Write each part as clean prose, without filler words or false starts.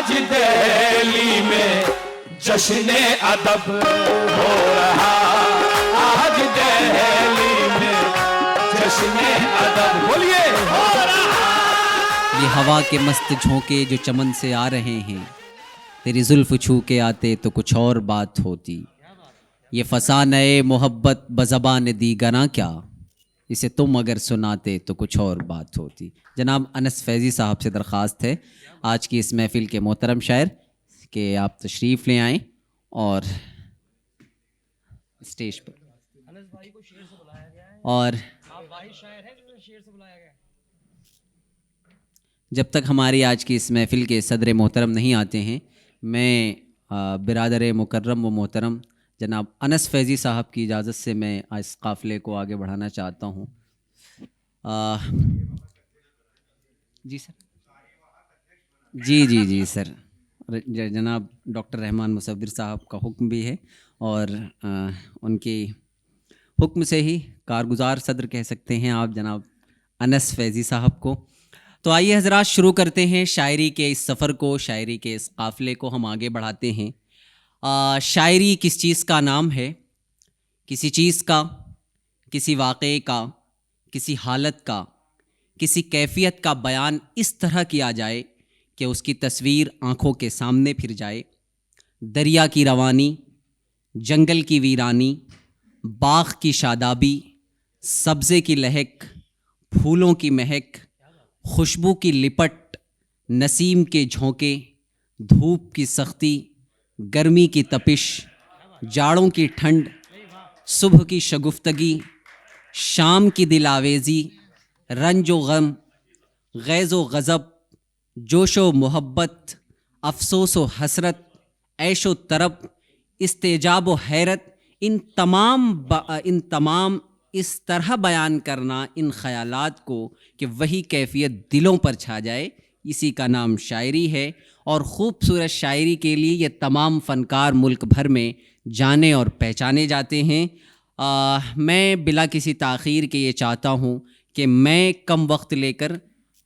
आज दिल्ली में जश्न अदब हो रहा, आज दिल्ली में जश्न अदब बोलिए हो रहा। ये हवा के मस्त झोंके जो चमन से आ रहे हैं, तेरी जुल्फ छू के आते तो कुछ और बात होती। ये फसाने मोहब्बत बज़बान दीगना क्या, इसे तुम अगर सुनाते तो कुछ और बात होती। जनाब अनस फैज़ी साहब से दरख्वास्त है आज की इस महफ़िल के मोहतरम शायर कि आप तशरीफ़ ले आएँ और स्टेज पर। और जब तक हमारी आज की इस महफ़िल के सदर मोहतरम नहीं आते हैं, मैं बिरादर मुकर्रम व मोहतरम जनाब अनस फैज़ी साहब की इजाज़त से मैं इस काफ़िले को आगे बढ़ाना चाहता हूँ। जी सर, जी सर, जनाब डॉक्टर रहमान मुसव्विर साहब का हुक्म भी है और उनके हुक्म से ही कारगुज़ार सदर कह सकते हैं आप जनाब अनस फैज़ी साहब को। तो आइए हज़रात शुरू करते हैं शायरी के इस सफ़र को, शायरी के इस काफ़िले को हम आगे बढ़ाते हैं। शायरी किस चीज़ का नाम है? किसी चीज़ का, किसी वाक़े का, किसी हालत का, किसी कैफ़ियत का बयान इस तरह किया जाए कि उसकी तस्वीर आँखों के सामने फिर जाए। दरिया की रवानी, जंगल की वीरानी, बाग़ की शादाबी, सब्ज़े की लहक, फूलों की महक, खुशबू की लिपट, नसीम के झोंके, धूप की सख्ती, गर्मी की तपिश, जाड़ों की ठंड, सुबह की शगुफ्तगी, शाम की दिलावेज़ी, रंज व गम, गैज़ व गज़ब, जोश व मोहब्बत, अफसोस व हसरत, ऐश व तरब, इस्तेजाब व हैरत, इन तमाम इस तरह बयान करना इन ख़यालात को कि वही कैफ़ियत दिलों पर छा जाए, इसी का नाम शायरी है। और ख़ूबसूरत शायरी के लिए ये तमाम फ़नकार मुल्क भर में जाने और पहचाने जाते हैं। मैं बिला किसी ताख़ीर के ये चाहता हूँ कि मैं कम वक्त लेकर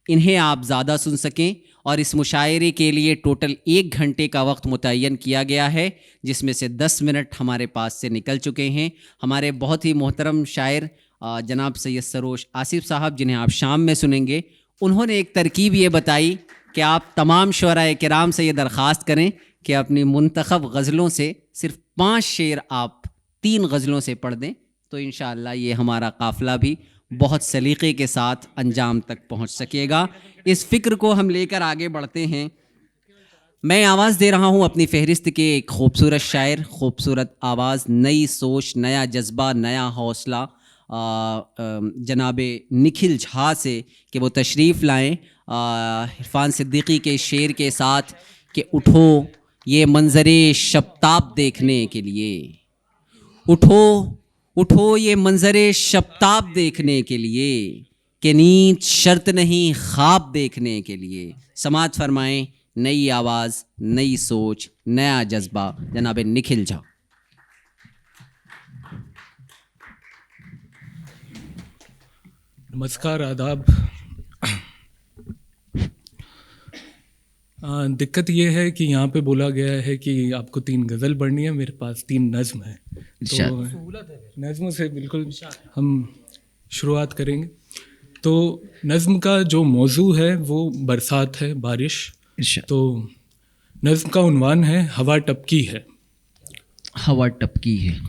इन्हें आप ज़्यादा सुन सकें और इस मुशायरे के लिए टोटल 1 घंटे का वक्त मुतय्यन किया गया है, जिसमें से 10 मिनट हमारे पास से निकल चुके हैं। हमारे बहुत ही मोहतरम शायर जनाब सैयद सरोश आसिफ साहब, जिन्हें आप शाम में सुनेंगे, उन्होंने एक तरकीब ये बताई कि आप तमाम शुअराए किराम से ये दरख्वास्त करें कि अपनी मुंतखब गज़लों से सिर्फ 5 शेर आप 3 गज़लों से पढ़ दें, तो इंशाअल्लाह ये हमारा काफ़िला भी बहुत सलीक़े के साथ अंजाम तक पहुंच सकेगा। इस फ़िक्र को हम लेकर आगे बढ़ते हैं। मैं आवाज़ दे रहा हूं अपनी फ़हरिस्त के एक ख़ूबसूरत शायर, ख़ूबसूरत आवाज़, नई सोच, नया जज्बा, नया हौसला जनाब निखिल झा से कि वो तशरीफ़ लाएँ इरफ़ान सिद्दीकी के शेर के साथ कि उठो ये मंज़रे शब्ताब देखने के लिए, उठो ये मंज़रे शब्ताब देखने के लिए, कि नींद शर्त नहीं ख्वाब देखने के लिए। समात फरमाएं, नई आवाज़, नई सोच, नया जज्बा, जनाब निखिल झा। नमस्कार, आदाब। दिक्कत ये है कि यहाँ पे बोला गया है कि आपको 3 गज़ल पढ़नी है, मेरे पास 3 नज़्म है, तो नज़्म से बिल्कुल हम शुरुआत करेंगे। तो नज़्म का जो मौजू है वो बरसात है, बारिश। तो नज़्म का उन्वान है हवा टपकी है। हवा टपकी है।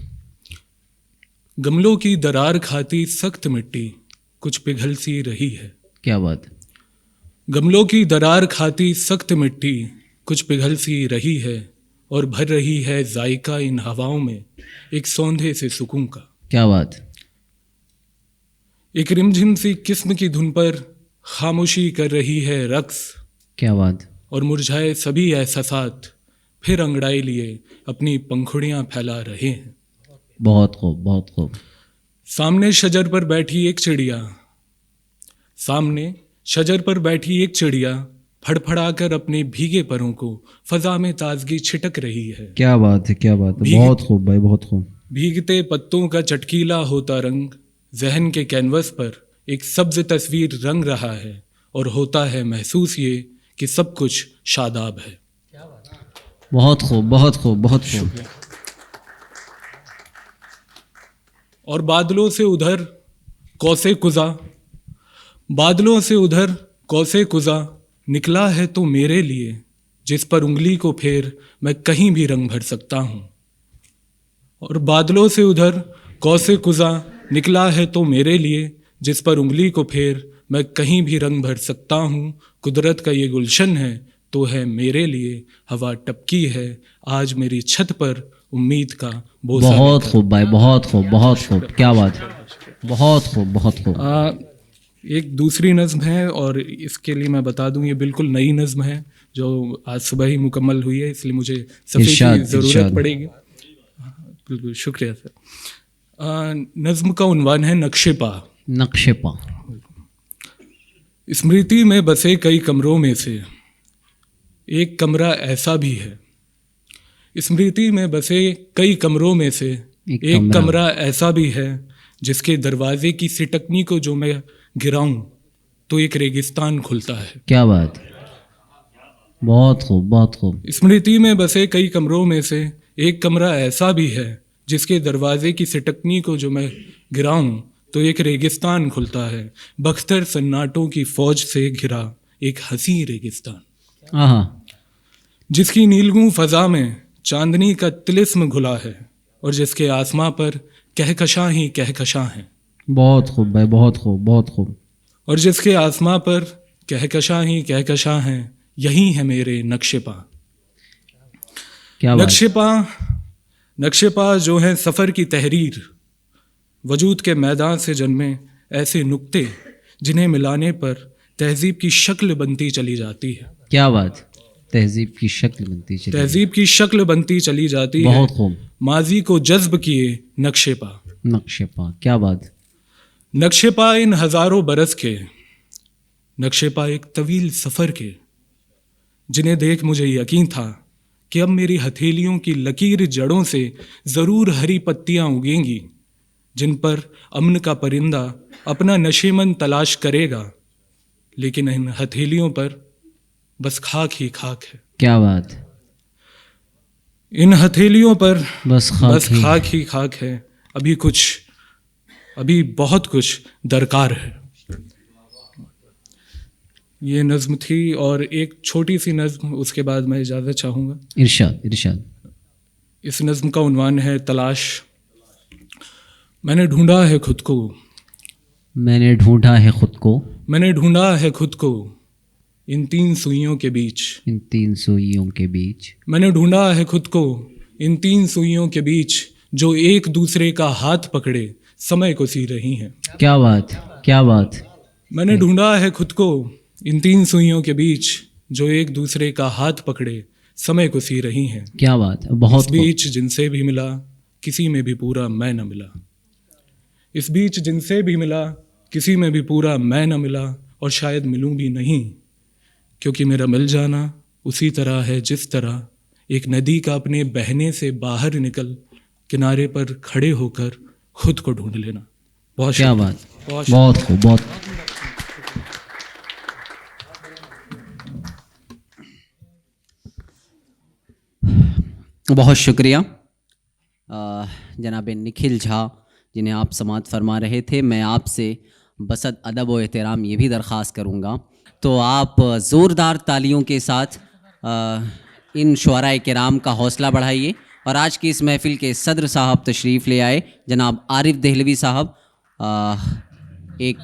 गमलों की दरार खाती सख्त मिट्टी कुछ पिघल सी रही है। क्या बात। गमलों की दरार खाती सख्त मिट्टी कुछ पिघल सी रही है और भर रही है जायका इन हवाओं में एक सौंधे से सुकून का। क्या बात। एक रिमझिम सी किस्म की धुन पर खामोशी कर रही है रक्स। क्या बात। और मुरझाए सभी एहसासात फिर अंगड़ाई लिए अपनी पंखुड़ियां फैला रहे हैं। बहुत खूब, बहुत खूब। सामने शजर पर बैठी एक चिड़िया फड़फड़ाकर अपने भीगे परों को फजा में ताजगी छिटक रही है। क्या बात है, क्या बात है। बहुत खूब भाई, बहुत खूब। भीगते पत्तों का चटकीला होता रंग जहन के कैनवस पर एक सब्ज तस्वीर रंग रहा है और होता है महसूस ये कि सब कुछ शादाब है। बहुत खूब, बहुत खूब, बहुत खूब। और बादलों से उधर कौसे कुजा, बादलों से उधर कौसे कुजा निकला है तो मेरे लिए, जिस पर उंगली को फेर मैं कहीं भी रंग भर सकता हूँ। और बादलों से उधर कौसे कुजा निकला है तो मेरे लिए, जिस पर उंगली को फेर मैं कहीं भी रंग भर सकता हूँ। कुदरत का ये गुलशन है तो है मेरे लिए, हवा टपकी है आज मेरी छत पर उम्मीद का बोसा बहुत लेकर। खूब भाई, बहुत खूब, बहुत खूब, क्या बात है, बहुत खूब, बहुत खूब। एक दूसरी नज़्म है और इसके लिए मैं बता दूं ये बिल्कुल नई नज़्म है जो आज सुबह ही मुकम्मल हुई है, इसलिए मुझे सफ़े की इरशाद, ज़रूरत इरशाद। पड़ेगी। बिल्कुल शुक्रिया सर। नज़्म का उन्वान है नक्शे पा। नक्शे पा। स्मृति में बसे कई कमरों में से एक कमरा ऐसा भी है, स्मृति में बसे कई कमरों में से एक कमरा ऐसा भी है, जिसके दरवाजे की सिटकनी को जो मैं गिराऊं तो एक रेगिस्तान खुलता है। क्या बात, बहुत खूब, बहुत खूब। स्मृति में बसे कई कमरों में से एक कमरा ऐसा भी है, जिसके दरवाजे की सिटकनी को जो मैं गिराऊं तो एक रेगिस्तान खुलता है। बख्तर सन्नाटों की फौज से घिरा एक हंसी रेगिस्तान, हाँ, जिसकी नीलगूं फजा में चांदनी का तिलिस्म घुला है और जिसके आसमां पर कहकशां ही कहकशां हैं। बहुत खूब भाई, बहुत खूब, बहुत खूब। और जिसके आसमां पर कहकशां ही कहकशां हैं, यही है मेरे नक्शेपा। क्या बात। नक्शेपा जो है सफ़र की तहरीर, वजूद के मैदान से जन्मे ऐसे नुक्ते जिन्हें मिलाने पर तहजीब की शक्ल बनती चली जाती है। क्या बात, तहजीब की शक्ल बनती चली, तहजीब की शक्ल बनती चली जाती है। बहुत खूब। माजी को जज्ब किए नक्शेपा। नक्शेपा, क्या बात। नक्शेपा इन हजारों बरस के, नक्शेपा एक तवील सफ़र के, जिन्हें देख मुझे यकीन था कि अब मेरी हथेलियों की लकीर जड़ों से ज़रूर हरी पत्तियां उगेंगी, जिन पर अमन का परिंदा अपना नशेमन तलाश करेगा, लेकिन इन हथेलियों पर बस खाक ही खाक है। क्या बात, इन हथेलियों पर बस खाक ही खाक है। अभी बहुत कुछ दरकार है। ये नज़्म थी और एक छोटी सी नज़्म उसके बाद मैं इजाज़त चाहूँगा। इरशाद, इरशाद। इस नज़्म का उन्वान है तलाश। मैंने ढूंढा है खुद को, मैंने ढूंढा है खुद को, मैंने ढूंढा है खुद को इन तीन सुइयों के बीच, इन तीन सुइयों के बीच। मैंने ढूंढा है खुद को इन तीन सुइयों के बीच, जो एक दूसरे का हाथ पकड़े समय को सी रही हैं। क्या बात, क्या बात। मैंने ढूंढा है खुद को इन तीन सुइयों के बीच, जो एक दूसरे का हाथ पकड़े समय को सी रही हैं। क्या बात, बहुत इस बीच जिनसे भी मिला किसी में भी पूरा मैं न मिला, इस बीच जिनसे भी मिला किसी में भी पूरा मैं न मिला, और शायद मिलूं भी नहीं, क्योंकि मेरा मिल जाना उसी तरह है जिस तरह एक नदी का अपने बहने से बाहर निकल किनारे पर खड़े होकर खुद को ढूंढ लेना। बहुत क्या शुक्रिया। बात, बहुत खूब, बहुत। बहुत शुक्रिया जनाब निखिल झा, जिन्हें आप समाअत फरमा रहे थे। मैं आपसे बसद अदब व एहतराम ये भी दरख्वास्त करूँगा, तो आप ज़ोरदार तालियों के साथ इन शुअराए किराम का हौसला बढ़ाइए। और आज की इस महफ़िल के सदर साहब तशरीफ़ ले आए, जनाब आरिफ दहलवी साहब। एक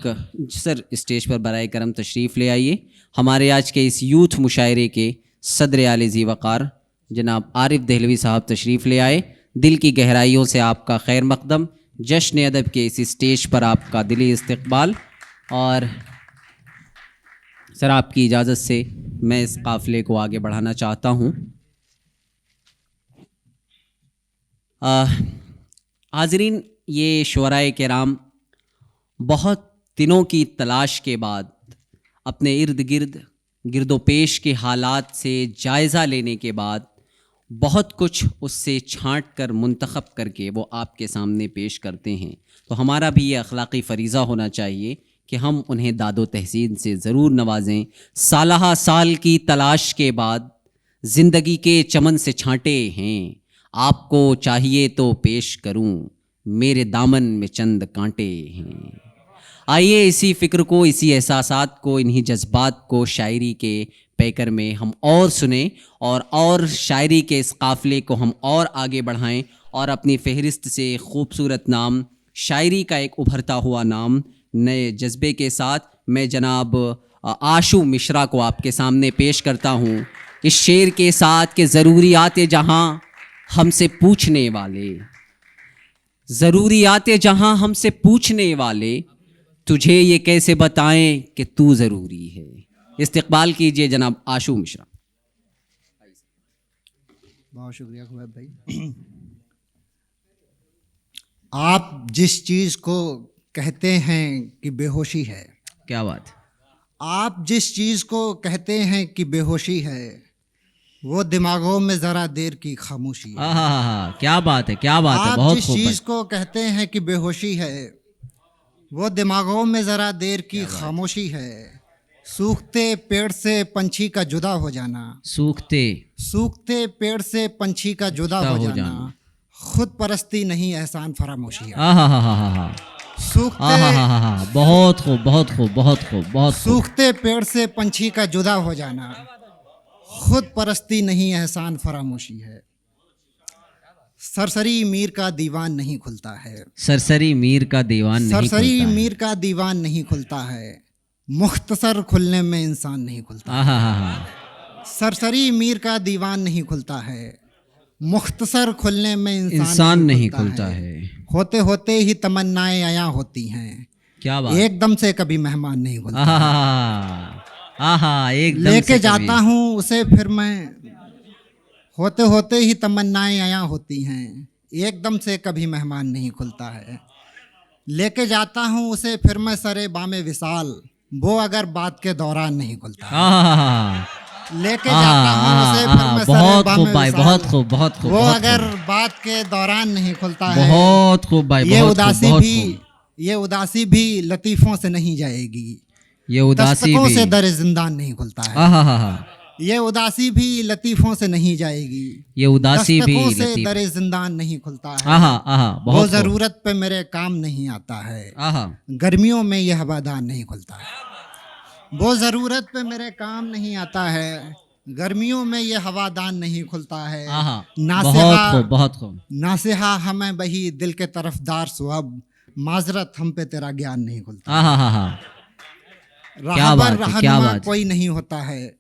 सर स्टेज पर बराए करम तशरीफ़ ले आइए। हमारे आज के इस यूथ मुशायरे के सदर आले ज़ी वक़ार जनाब आरिफ दहलवी साहब तशरीफ़ ले आए। दिल की गहराइयों से आपका खैर मक़दम। जश्न अदब के इस स्टेज पर आपका दिली इस्तक़बाल। और सर आपकी इजाज़त से मैं इस काफ़िले को आगे बढ़ाना चाहता हूँ। हाज़रीन, ये शुअराए किराम बहुत दिनों की तलाश के बाद अपने इर्द गिर्द गिरदोपेश के हालात से जायज़ा लेने के बाद बहुत कुछ उससे छांट कर मुंतखब करके वो आपके सामने पेश करते हैं। तो हमारा भी ये अखलाक़ी फ़रीज़ा होना चाहिए कि हम उन्हें दादो तहसीन से ज़रूर नवाजें। सालहा साल की तलाश के बाद जिंदगी के चमन से छांटे हैं, आपको चाहिए तो पेश करूं, मेरे दामन में चंद कांटे हैं। आइए इसी फिक्र को, इसी एहसासात को, इन्हीं जज्बात को शायरी के पैकर में हम और सुने और शायरी के इस काफ़िले को हम और आगे बढ़ाएं और अपनी फहरिस्त से खूबसूरत नाम, शायरी का एक उभरता हुआ नाम, नए जज्बे के साथ मैं जनाब आशू मिश्रा को आपके सामने पेश करता हूँ इस शेर के साथ कि ज़रूरियात जहाँ हमसे पूछने वाले, ज़रूरियात जहाँ हमसे पूछने वाले, तुझे ये कैसे बताएं कि तू ज़रूरी है। इस्तकबाल कीजिए जनाब आशू मिश्रा। बहुत शुक्रिया खुबैब भाई। आप जिस चीज़ को कहते हैं कि बेहोशी है, क्या बात। आप जिस चीज़ को कहते हैं कि बेहोशी है, वो दिमागों में ज़रा देर की खामोशी है। क्या बात है, क्या बात है, आप बहुत जिस खूब चीज़ को कहते हैं कि बेहोशी है, वो दिमागों में ज़रा देर की खामोशी है। सूखते पेड़ से पंछी का जुदा हो जाना, सूखते पेड़ से पंछी का जुदा हो जाना, खुद परस्ती नहीं एहसान फरामोशी है। सूखते बहुत खूब, बहुत खूब, बहुत खूब, बहुत खूब। सूखते पेड़ से पंछी का जुदा हो जाना, खुद परस्ती नहीं एहसान फरामोशी है। सरसरी मीर का दीवान नहीं खुलता है, सरसरी मीर का दीवान नहीं खुलता सरसरी है। मीर का दीवान नहीं खुलता है, मुख्तसर खुलने में इंसान नहीं खुलता। सरसरी मीर का दीवान नहीं खुलता है, मुख्तसर खुलने में इंसान नहीं खुलता है। होते होते ही तमन्नाएं आया होती हैं, क्या बात। एकदम से कभी मेहमान नहीं खुलता। एकदम लेके जाता हूँ उसे फिर मैं, होते होते ही तमन्नाएं आया होती हैं, एकदम से कभी मेहमान नहीं खुलता है। लेके जाता हूँ उसे फिर मैं सरे बामे विसाल, वो अगर बात के दौरान नहीं खुलता है। लेके जाता हूँ उसे फिर मैं सरे बामे भाई, विसाल, बहुत खूब, बहुत खूब, वो बहुत अगर खूब। बात के दौरान नहीं खुलता है। बहुत खूब भाई, ये बहुत उदासी खूब, बहुत भी, खूब। ये उदासी भी लतीफ़ों से नहीं जाएगी, ये उदासी दस्तकों भी से दर जिंदान नहीं खुलता है। ये उदासी भी लतीफ़ों से नहीं जाएगी, ये उदासी भी दस्तकों से लतीफ़। दर जिंदान नहीं खुलता है। वो बहुत ज़रूरत पे मेरे काम नहीं आता है, आहा, गर्मियों में ये हवादार नहीं खुलता है। वो ज़रूरत पे मेरे काम नहीं आता है, गर्मियों में ये हवादार नहीं खुलता है। बहुत खूब, बहुत खूब। नासिहा हमें बही दिल के तरफदार सुअब, माजरत हम पे तेरा ज्ञान नहीं खुलता। क्या बात है, क्या रहनुमा बात है। कोई नहीं होता है,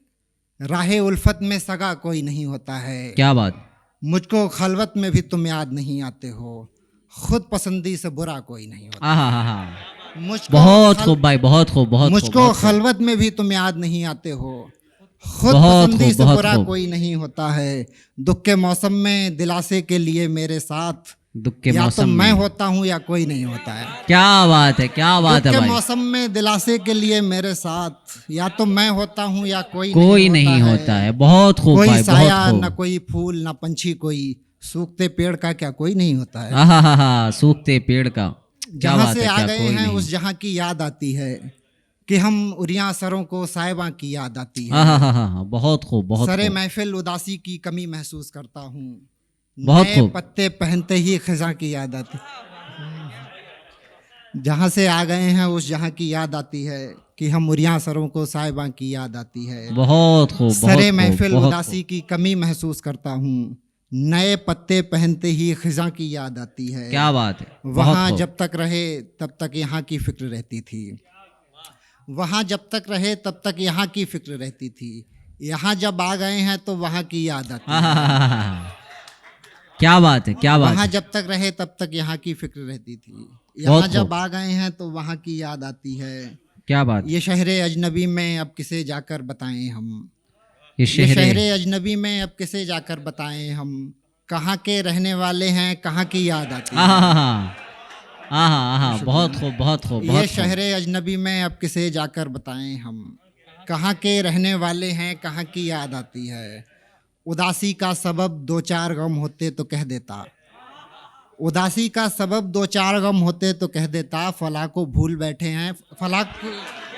राहे उल्फत में सगा कोई नहीं होता है। क्या बात। मुझको खलवत में भी तुम याद नहीं आते हो, खुद पसंदी से बुरा कोई नहीं होता। मुझको बहुत खूब भाई, बहुत खूब, बहुत खूब। मुझको खलवत में भी तुम याद नहीं आते हो, खुद बहुत पसंदी खूब, से बहुत बुरा खूब। कोई नहीं होता है। दुख के मौसम में दिलासे के लिए मेरे साथ, दुख के या तो मौसम मैं में। होता हूँ या कोई नहीं होता है। क्या बात है, क्या बात दुख है के भाई। मौसम में दिलासे के लिए मेरे साथ, या तो मैं होता हूँ या कोई नहीं होता है। बहुत खूब कोई भाई, साया बहुत न खूब। कोई फूल न पंछी कोई, सूखते पेड़ का क्या कोई नहीं होता है। सूखते पेड़ का क्या जहाँ बात से है, आ क्या गए कोई हैं नहीं। उस जहाँ की याद आती है, कि हम उरिया सरों को साहिबा की याद आती है। बहुत खूब, बहुत सरे खूब। महफिल उदासी की कमी महसूस करता हूँ, बहुत नए खूब। पत्ते पहनते ही खिजा की याद आती। जहाँ से आ गए हैं उस जहाँ की याद आती है, कि हम उरिया सरों को साहिबा की याद आती है। बहुत खूब, सरे बहुत महफिल खूब, बहुत उदासी की कमी महसूस करता हूँ, नए पत्ते पहनते ही खिजा की याद आती है। क्या बात है। बहुत वहाँ खूब। जब तक रहे तब तक यहाँ की फिक्र रहती थी, वहाँ जब तक रहे तब तक यहाँ की फिक्र रहती थी, यहाँ जब आ गए हैं तो वहाँ की याद आती है। क्या बात है, क्या बात वहाँ है। जब तक रहे तब तक यहाँ की फिक्र रहती थी, बहुत यहाँ खूब। जब आ गए हैं तो वहाँ की याद आती है। क्या बात। ये शहरे अजनबी में अब किसे जाकर बताएं हम, ये ये शहरे शहरे अजनबी में अब किसे जाकर बताएं हम, कहाँ के रहने वाले हैं कहाँ की याद आती है। बहुत खूब, बहुत खूब, ये बहुत खूब। शहरे अजनबी में अब किसे जाकर बताएं हम, कहाँ के रहने वाले हैं कहाँ की याद आती है। उदासी का सबब दो चार गम होते तो कह देता, उदासी का सबब दो चार गम होते तो कह देता, फला को भूल बैठे हैं, फला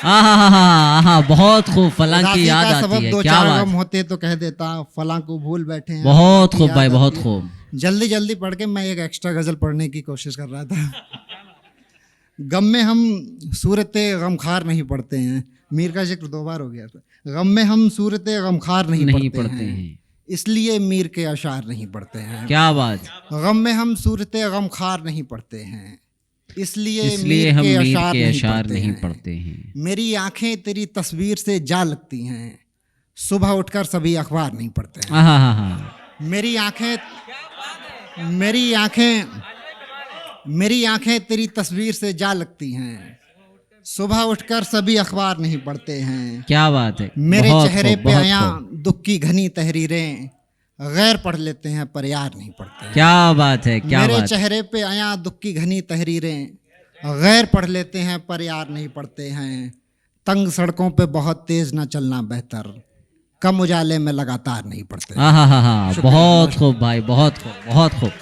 हाँ, बहुत खूब, फलां की उदासी याद का आती सबब है, दो क्या चार बात। गम होते तो कह देता, फलां को भूल बैठे हैं। बहुत आपकी खूब याद भाई, बहुत आती है। खूब। जल्दी जल्दी पढ़ के मैं एक एक्स्ट्रा गजल पढ़ने की कोशिश कर रहा था। गम में हम सूरत गमखार नहीं पढ़ते हैं। मीर का जिक्र 2 बार हो गया था। गम में हम सूरत गमखार नहीं पढ़ते हैं, इसलिए मीर के अशार नहीं पढ़ते हैं। क्या बात। गम में हम सूरत गमखार नहीं पढ़ते हैं, इसलिए इसलिए मीर हम के मीर अशार के नहीं अशार पढ़ते नहीं हैं। पढ़ते हैं। मेरी आंखें तेरी तस्वीर से जा लगती हैं, सुबह उठकर सभी अखबार नहीं पढ़ते हैं। हाँ, मेरी आंखें तेरी तस्वीर से जा लगती हैं, सुबह उठकर सभी अखबार नहीं पढ़ते हैं। क्या बात है। मेरे बहुत चेहरे खूब, पे बहुत आया खूब। दुख की घनी तहरीरें, गैर पढ़ लेते हैं पर यार नहीं पढ़ते हैं। क्या बात है, क्या मेरे बात। चेहरे पे आया दुख की घनी तहरीरें, गैर पढ़ लेते हैं पर यार नहीं पढ़ते हैं। तंग सड़कों पे बहुत तेज ना चलना बेहतर, कम उजाले में लगातार नहीं पढ़ते। हाँ, बहुत खूब भाई, बहुत खूब, बहुत खूब।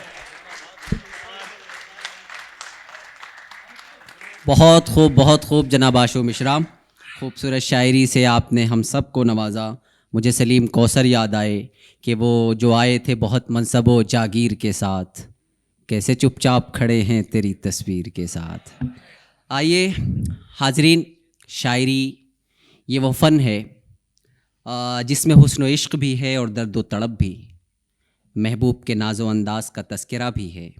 बहुत खूब, बहुत खूब जनाब आशु मिश्रा। खूबसूरत शायरी से आपने हम सब को नवाजा। मुझे सलीम कौसर याद आए कि वो जो आए थे बहुत मनसब व जागीर के साथ, कैसे चुपचाप खड़े हैं तेरी तस्वीर के साथ। आइए हाजरीन, शायरी ये वो फ़न है जिसमें हुस्न व इश्क भी है और दर्द व तड़प भी, महबूब के नाज़ो अंदाज़ का तस्करा भी है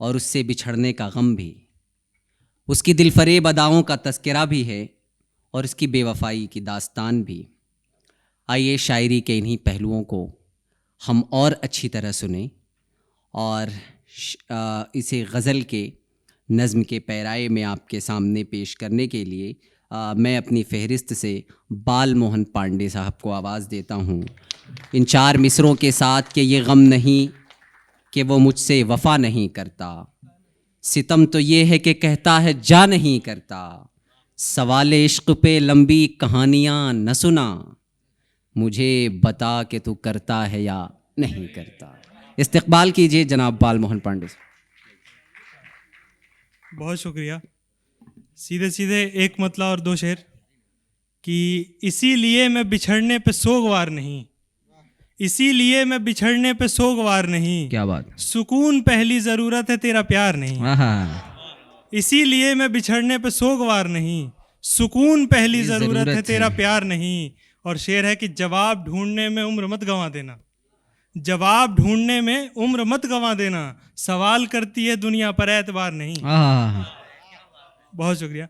और उससे बिछड़ने का गम भी, उसकी दिलफरेब अदाओं का तस्करा भी है और उसकी बेवफाई की दास्तान भी। आइए शायरी के इन्हीं पहलुओं को हम और अच्छी तरह सुने और इसे गज़ल के नज़्म के पैराए में आपके सामने पेश करने के लिए मैं अपनी फहरिस्त से बाल मोहन पांडे साहब को आवाज़ देता हूँ इन 4 मिसरों के साथ कि ये गम नहीं कि वो मुझसे वफ़ा नहीं करता, सितम तो ये है कि कहता है जा नहीं करता, सवाल इश्क पे लंबी कहानियाँ न सुना, मुझे बता कि तू करता है या नहीं करता। इस्तकबाल कीजिए जनाब बाल मोहन पांडे। बहुत शुक्रिया। सीधे सीधे एक मतला और 2 शेर कि इसीलिए मैं बिछड़ने पे सोगवार नहीं, इसीलिए मैं बिछड़ने पे सोगवार नहीं, क्या बात। सुकून पहली ज़रूरत है तेरा प्यार नहीं, इसीलिए मैं बिछड़ने पे सोगवार नहीं, सुकून पहली ज़रूरत है तेरा प्यार नहीं। और शेर है कि जवाब ढूंढने में उम्र मत गंवा देना, जवाब ढूंढने में उम्र मत गंवा देना, सवाल करती है दुनिया पर एतबार नहीं। बहुत शुक्रिया।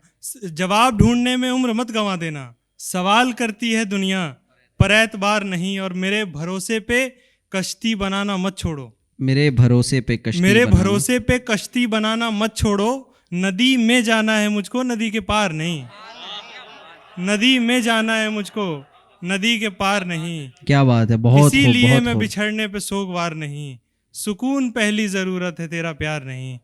जवाब ढूंढने में उम्र मत गंवा देना, सवाल करती है दुनिया पर एतबार नहीं, और मेरे भरोसे पे कश्ती बनाना मत छोड़ो, मेरे भरोसे पे कश्ती मेरे भरोसे पे कश्ती बनाना मत छोड़ो, नदी में जाना है मुझको नदी के पार नहीं, नदी में जाना है मुझको नदी के पार नहीं। क्या बात है। बहुत इसीलिए मैं बिछड़ने पे सोगवार नहीं, सुकून पहली ज़रूरत है तेरा प्यार नहीं।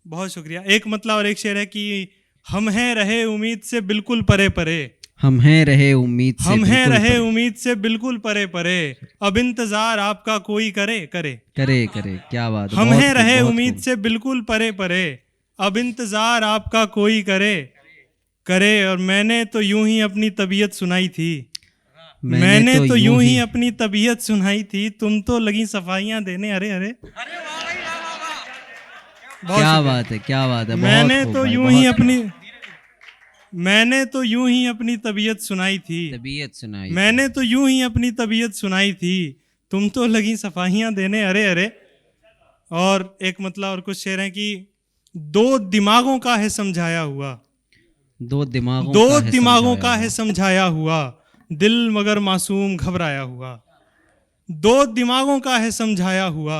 बहुत शुक्रिया। एक मतलब और एक शेर है कि हम हैं रहे उम्मीद से बिल्कुल परे परे, हम हैं रहे उम्मीद से, हम हैं रहे उम्मीद से बिल्कुल परे परे, अब इंतजार आपका कोई करे करे करे करे। क्या बात। हम हैं रहे उम्मीद से बिल्कुल परे परे, अब इंतजार आपका कोई करे करे। और मैंने तो यूं ही अपनी तबीयत सुनाई थी, मैंने तो यूं ही अपनी तबीयत सुनाई थी, तुम तो लगी सफाइयां देने। अरे अरे क्या बात है, क्या बात है। मैंने तो यूं ही अपनी तबीयत सुनाई थी, तबीयत सुनाई, मैंने तो यूं ही अपनी तबीयत सुनाई थी, तुम तो लगी सफाइयां देने। अरे अरे। और एक मतलब और कुछ शेर हैं कि 2 दिमागों का है समझाया हुआ, 2 दिमागों का है समझाया हुआ, दिल मगर मासूम घबराया हुआ, 2 दिमागों का है समझाया हुआ,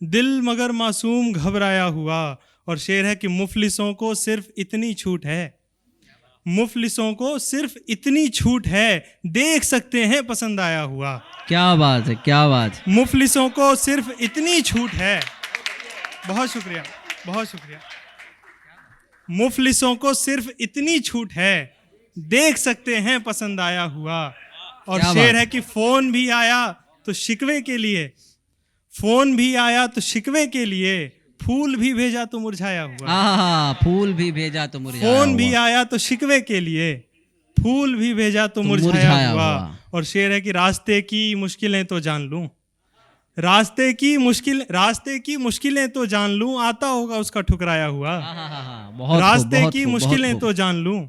दिल मगर मासूम घबराया हुआ। और शेर है कि मुफलिसों को सिर्फ इतनी छूट है, मुफलिसों को सिर्फ इतनी छूट है, देख सकते हैं पसंद आया हुआ। क्या बात है, क्या बात। मुफलिसों को सिर्फ इतनी छूट है। बहुत शुक्रिया, बहुत शुक्रिया। मुफलिसों को सिर्फ इतनी छूट है, देख सकते हैं पसंद आया हुआ। और शेर है कि फोन भी आया तो शिकवे के लिए, फोन भी आया तो शिकवे के लिए, फूल भी भेजा तो मुरझाया हुआ। फूल भी भेजा तो मुरझाया हुआ। फोन भी आया तो शिकवे के लिए, फूल भी भेजा तो मुरझाया हुआ। और शेर है कि रास्ते की मुश्किलें तो जान लूं, रास्ते की मुश्किलें तो जान लूं, आता होगा उसका ठुकराया हुआ। रास्ते की मुश्किलें तो जान लूं,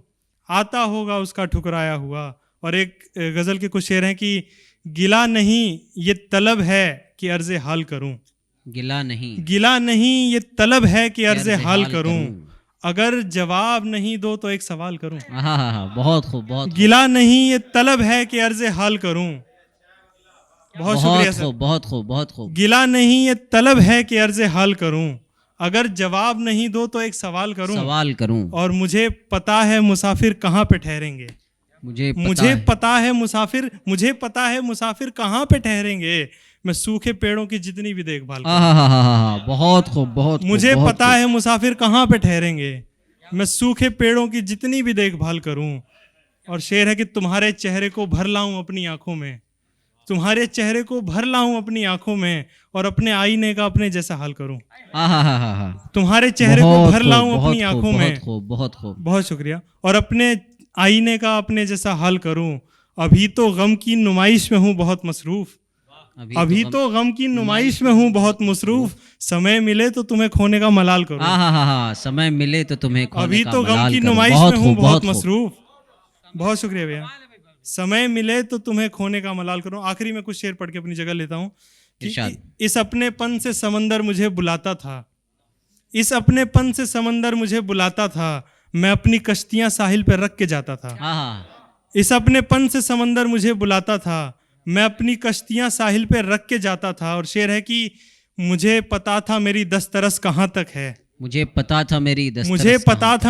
आता होगा उसका ठुकराया हुआ। और एक गजल के कुछ शेर हैं कि गिला नहीं ये तलब है कि अर्ज़े हाल करूं, गिला नहीं ये तलब है कि अर्ज़े हाल करूं, अगर जवाब नहीं दो तो एक सवाल करूं। बहुत खूब, बहुत गिला नहीं ये तलब है कि अर्ज़े हाल करूं। बहुत शुक्रिया सर। बहुत खूब, बहुत खूब। गिला नहीं ये तलब है कि अर्ज़े हाल करूं, अगर जवाब नहीं दो तो एक सवाल करूं। और मुझे पता है मुसाफिर कहाँ पे ठहरेंगे, मुझे पता है मुसाफिर कहाँ पे ठहरेंगे, मैं सूखे पेड़ों की जितनी भी देखभाल करूं। बहुत खूब, बहुत खूब। मुझे पता है मुसाफिर कहाँ पे ठहरेंगे, मैं सूखे पेड़ों की जितनी भी देखभाल करूं। और शेर है कि तुम्हारे चेहरे को भर लाऊं अपनी आंखों में, तुम्हारे चेहरे को भर लाऊं अपनी आंखों में, और अपने आईने का अपने जैसा हाल करूं। तुम्हारे चेहरे को भर लाऊं अपनी आंखों में, बहुत खूब। बहुत शुक्रिया। और अपने आईने का अपने जैसा हाल करूं। अभी तो गम की नुमाइश में हूं बहुत मसरूफ, अभी तो गम की नुमाइश में हूं बहुत मसरूफ, समय मिले तो तुम्हें खोने का मलाल करूं। समय मिले तो तुम्हें खोने अभी का तो गम मलाल की करूं। नुमाइश बहुत में खूब, हूं बहुत खूब। मसरूफ। बहुत शुक्रिया भैया। समय मिले तो तुम्हें खोने का मलाल करूं। आखिरी में कुछ शेर पढ़ के अपनी जगह लेता हूं कि इस अपनेपन से समंदर मुझे बुलाता था, इस अपनेपन से समंदर मुझे बुलाता था, मैं अपनी कश्तियां साहिल पर रख के जाता था। इस अपनेपन से समंदर मुझे बुलाता था, मैं अपनी कश्तियां साहिल पे रख के जाता था। और शेर है कि मुझे पता था मेरी दस्तरस कहाँ तक है, मुझे पता था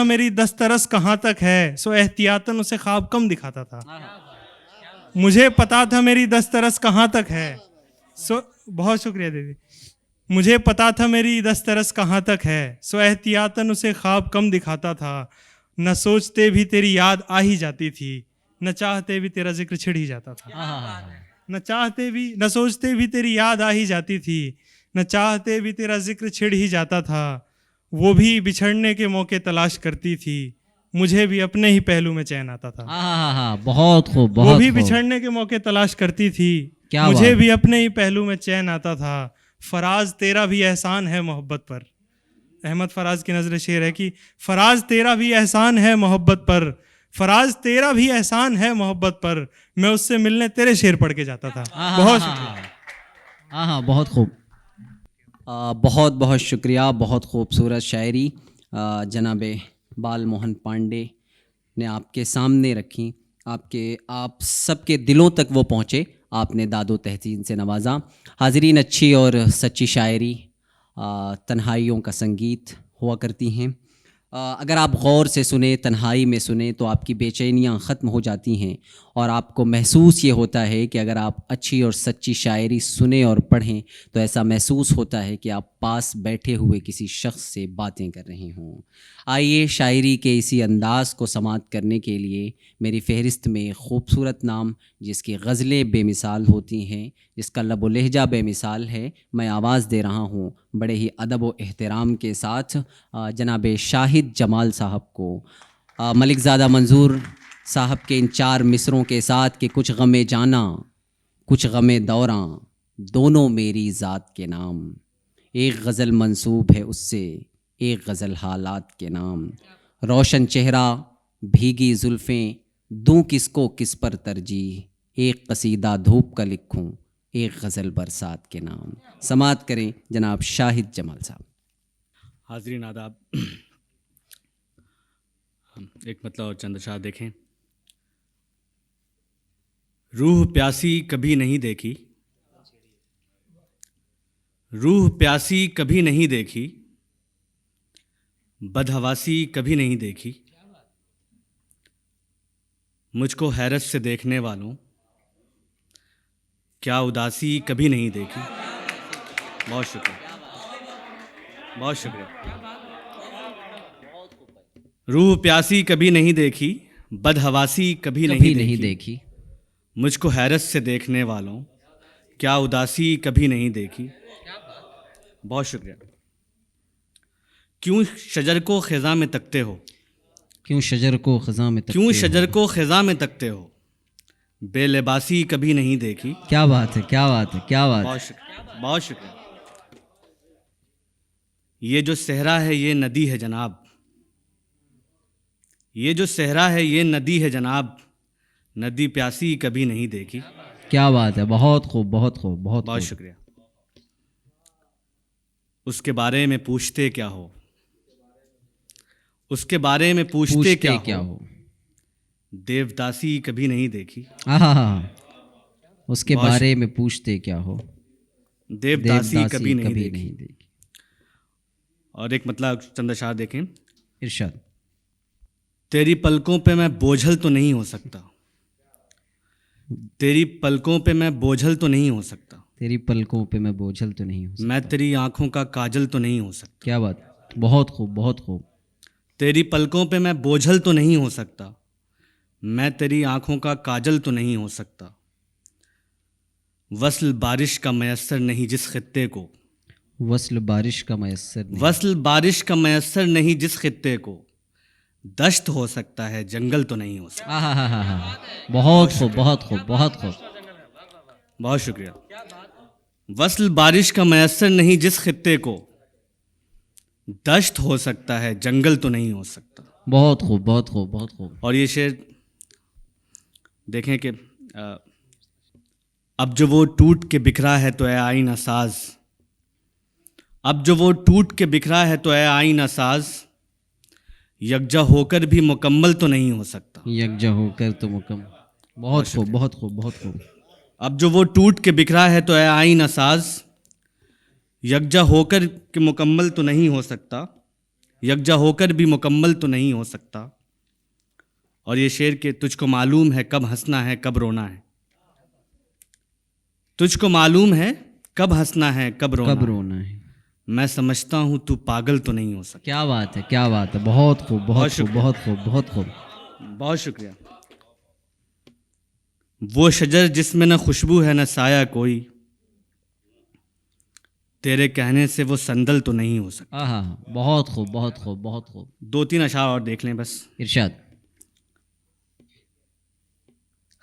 मेरी दस्तरस कहाँ तक है, सो एहतियातन उसे ख्वाब कम दिखाता था। मुझे पता था मेरी दस्तरस कहाँ तक है, सो बहुत शुक्रिया दीदी। मुझे पता था मेरी दस्तरस कहाँ तक है, सो एहतियातन उसे ख्वाब कम दिखाता था। न सोचते भी तेरी याद आ ही जाती थी, न चाहते भी तेरा जिक्र छिड़ ही जाता था। न सोचते भी तेरी याद आ ही जाती थी, न चाहते भी तेरा जिक्र छिड़ ही जाता था। वो भी बिछड़ने के मौके तलाश करती थी, मुझे भी अपने ही पहलू में चैन आता था। बहुत खूब। वो भी बिछड़ने के मौके तलाश करती थी, मुझे भी अपने ही पहलू में चैन आता था। फराज तेरा भी एहसान है मोहब्बत पर, अहमद फराज की नजर शेर है कि फराज तेरा भी एहसान है मोहब्बत पर, फराज तेरा भी एहसान है मोहब्बत पर, मैं उससे मिलने तेरे शेर पढ़ के जाता था। बहुत शुक्रिया। बहुत खूब। बहुत बहुत शुक्रिया। बहुत खूबसूरत शायरी जनाब बाल मोहन पांडे ने आपके सामने रखी, आप सबके दिलों तक वो पहुँचे, आपने दादो तहसीन से नवाजा। हाज़रीन, अच्छी और सच्ची शायरी तन्हाइयों का संगीत हुआ करती हैं। अगर आप गौर से सुने, तन्हाई में सुने, तो आपकी बेचैनियाँ ख़त्म हो जाती हैं और आपको महसूस ये होता है कि अगर आप अच्छी और सच्ची शायरी सुने और पढ़ें तो ऐसा महसूस होता है कि आप पास बैठे हुए किसी शख्स से बातें कर रहे हों। आइए, शायरी के इसी अंदाज़ को समाअत करने के लिए मेरी फ़हरिस्त में खूबसूरत नाम जिसकी गज़लें बेमिसाल होती हैं, जिसका लब व लहजा बेमिसाल है, मैं आवाज़ दे रहा हूँ बड़े ही अदब व एहतराम के साथ जनाब शाहिद जमाल साहब को। मलिकज़ादा मंजूर साहब के इन 4 मिसरों के साथ कि कुछ गमे जाना कुछ गमे दौरां, दोनों मेरी ज़ात के नाम। एक गज़ल मंसूब है उससे, एक गज़ल हालात के नाम। रोशन चेहरा भीगी जुल्फ़ें, दूं किसको किस पर तरजीह, एक कसीदा धूप का लिखूं, एक गज़ल बरसात के नाम। समाअत करें जनाब शाहिद जमाल साहब। हाज़रीन आदाब। एक मतलब और चंद शाह देखें। रूह प्यासी कभी नहीं देखी, रूह प्यासी कभी नहीं देखी, बदहवासी कभी नहीं देखी, मुझको हैरत से देखने वालों क्या उदासी कभी नहीं देखी। बहुत शुक्रिया, बहुत शुक्रिया। रूह प्यासी कभी नहीं देखी, बदहवासी कभी नहीं देखी, मुझको हैरत से देखने वालों क्या उदासी कभी नहीं देखी। बहुत शुक्रिया। क्यों शजर को ख़िज़ा में तकते हो, क्यों शजर को ख़ज़ा में क्यों शजर को ख़ज़ा में तकते हो, बेलिबासी कभी नहीं देखी। क्या बात है, क्या बात है, क्या बात है। बहुत शुक्रिया, बहुत शुक्रिया। ये जो सहरा है ये नदी है जनाब, ये जो सहरा है ये नदी है जनाब, नदी प्यासी कभी नहीं देखी। क्या बात है, बहुत खूब, बहुत खूब, बहुत बहुत खूब। शुक्रिया। उसके बारे में पूछते क्या हो, उसके बारे में पूछते क्या हो, देवदासी कभी नहीं देखी। उसके बारे में पूछते क्या हो, देवदासी कभी नहीं नहीं देखी। देखी। और एक मतलब चंद अशार देखें। इरशाद। तेरी पलकों पे मैं बोझल तो नहीं हो सकता, तेरी पलकों पे मैं बोझल तो नहीं हो सकता, तेरी पलकों पे मैं बोझल तो नहीं हूँ। मैं तेरी आंखों का काजल तो नहीं हो सकता। क्या बात, बहुत खूब, बहुत खूब। तेरी पलकों पे मैं बोझल तो नहीं हो सकता, मैं तेरी आंखों का काजल तो नहीं हो सकता। वस्ल बारिश का मयस्सर नहीं जिस खित्ते को, वस्ल बारिश का मयस्सर नहीं। वस्ल बारिश का मयस्सर नहीं जिस खित्ते को, दश्त हो सकता है जंगल तो नहीं हो सकता। बहुत खूब, बहुत खूब, बहुत खूब। बहुत शुक्रिया। वस्ल बारिश का मयस्सर नहीं जिस खित्ते को, दश्त हो सकता है जंगल तो नहीं हो सकता। बहुत खूब, बहुत खूब, बहुत खूब। और ये शेर देखें कि अब जो वो टूट के बिखरा है तो ऐ आईना साज, अब जो वो टूट के बिखरा है तो ऐ आईना साज, यकजा होकर भी मुकम्मल तो नहीं हो सकता। यकजा होकर तो मुकम्मल। बहुत खूब, बहुत खूब, बहुत खूब। अब जो वो टूट के बिखरा है तो ऐ आईना साज, यकजा होकर के मुकम्मल तो नहीं हो सकता, यकजा होकर भी मुकम्मल तो नहीं हो सकता। और ये शेर के तुझको मालूम है कब हंसना है कब रोना है, तुझको मालूम है कब हंसना है कब रोना है। मैं समझता हूँ तू पागल तो नहीं हो सकता। क्या बात है, क्या बात है, बहुत खूब, बहुत खूब, बहुत खूब, बहुत खूब। बहुत शुक्रिया। वो शजर जिसमें न खुशबू है न साया कोई, तेरे कहने से वो संदल तो नहीं हो सकता। बहुत खूब, बहुत खूब, बहुत खूब। 2-3 अशार और देख लें बस। इरशाद।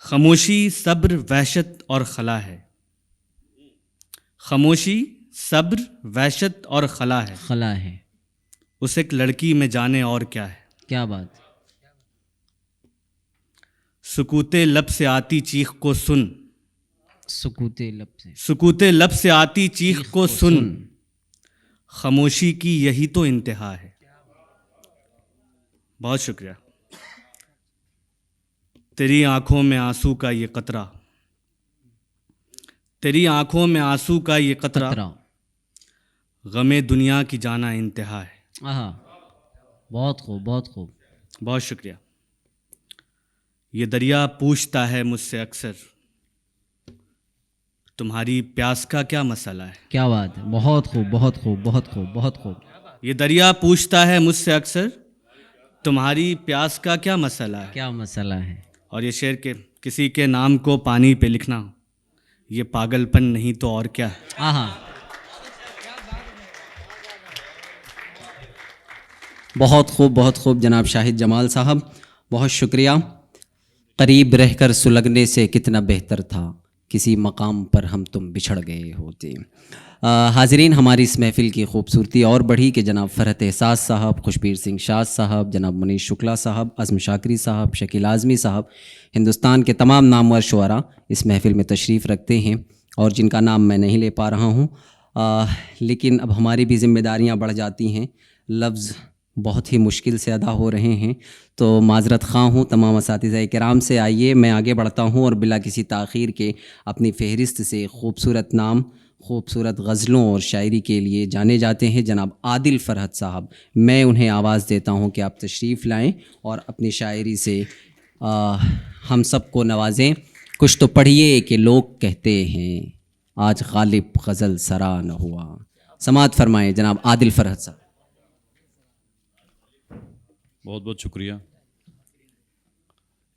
खामोशी सब्र वहशत और खला है, खामोशी सब्र वहशत और खला है, खला है। उस एक लड़की में जाने और क्या है। क्या बात। सुकूते लब से आती चीख को सुन, सुकूते लब से, सुकूते लब से आती चीख को सुन, खामोशी की यही तो इंतहा है। बहुत शुक्रिया। तेरी आंखों में आंसू का ये कतरा, तेरी आंखों में आंसू का ये कतरा, गमे दुनिया की जाना इंतहा है। बहुत खूब, बहुत खूब। बहुत शुक्रिया। ये दरिया पूछता है मुझसे अक्सर, तुम्हारी प्यास का क्या मसला है। क्या बात है, बहुत खूब, बहुत खूब, बहुत खूब, बहुत खूब। ये दरिया पूछता है मुझसे अक्सर, तुम्हारी प्यास का क्या मसला है। क्या मसला है। और ये शेर के किसी के नाम को पानी पे लिखना, ये पागलपन नहीं तो और क्या है। बहुत खूब, बहुत खूब जनाब शाहिद जमाल साहब, बहुत शुक्रिया। करीब रहकर सुलगने से कितना बेहतर था, किसी मकाम पर हम तुम बिछड़ गए होते। हाज़रीन, हमारी इस महफ़िल की खूबसूरती और बढ़ी कि जनाब फ़रहत एहसास साहब, खुशबीर सिंह शाह साहब, जनाब मुनीश शुक्ला साहब, अज़म शाकरी साहब, शकील आज़मी साहब, हिंदुस्तान के तमाम नामवर शुअरा इस महफ़िल में तशरीफ़ रखते हैं और जिनका नाम मैं नहीं ले पा रहा हूँ, लेकिन अब हमारी भी ज़िम्मेदारियाँ बढ़ जाती हैं, लफ्ज़ बहुत ही मुश्किल से अदा हो रहे हैं, तो माज़रत ख़्वाह हूँ तमाम असातिज़ा किराम से। आइए मैं आगे बढ़ता हूँ और बिला किसी ताख़ीर के अपनी फ़हरिस्त से खूबसूरत नाम, खूबसूरत गज़लों और शायरी के लिए जाने जाते हैं जनाब आदिल फ़रहत साहब। मैं उन्हें आवाज़ देता हूँ कि आप तशरीफ़ लाएँ और अपनी शायरी से हम सब को नवाजें। कुछ तो पढ़िए कि लोग कहते हैं आज गालिब गज़ल सरा न हुआ। समात फरमाएँ जनाब आदिल फ़रहत साहब। बहुत बहुत शुक्रिया।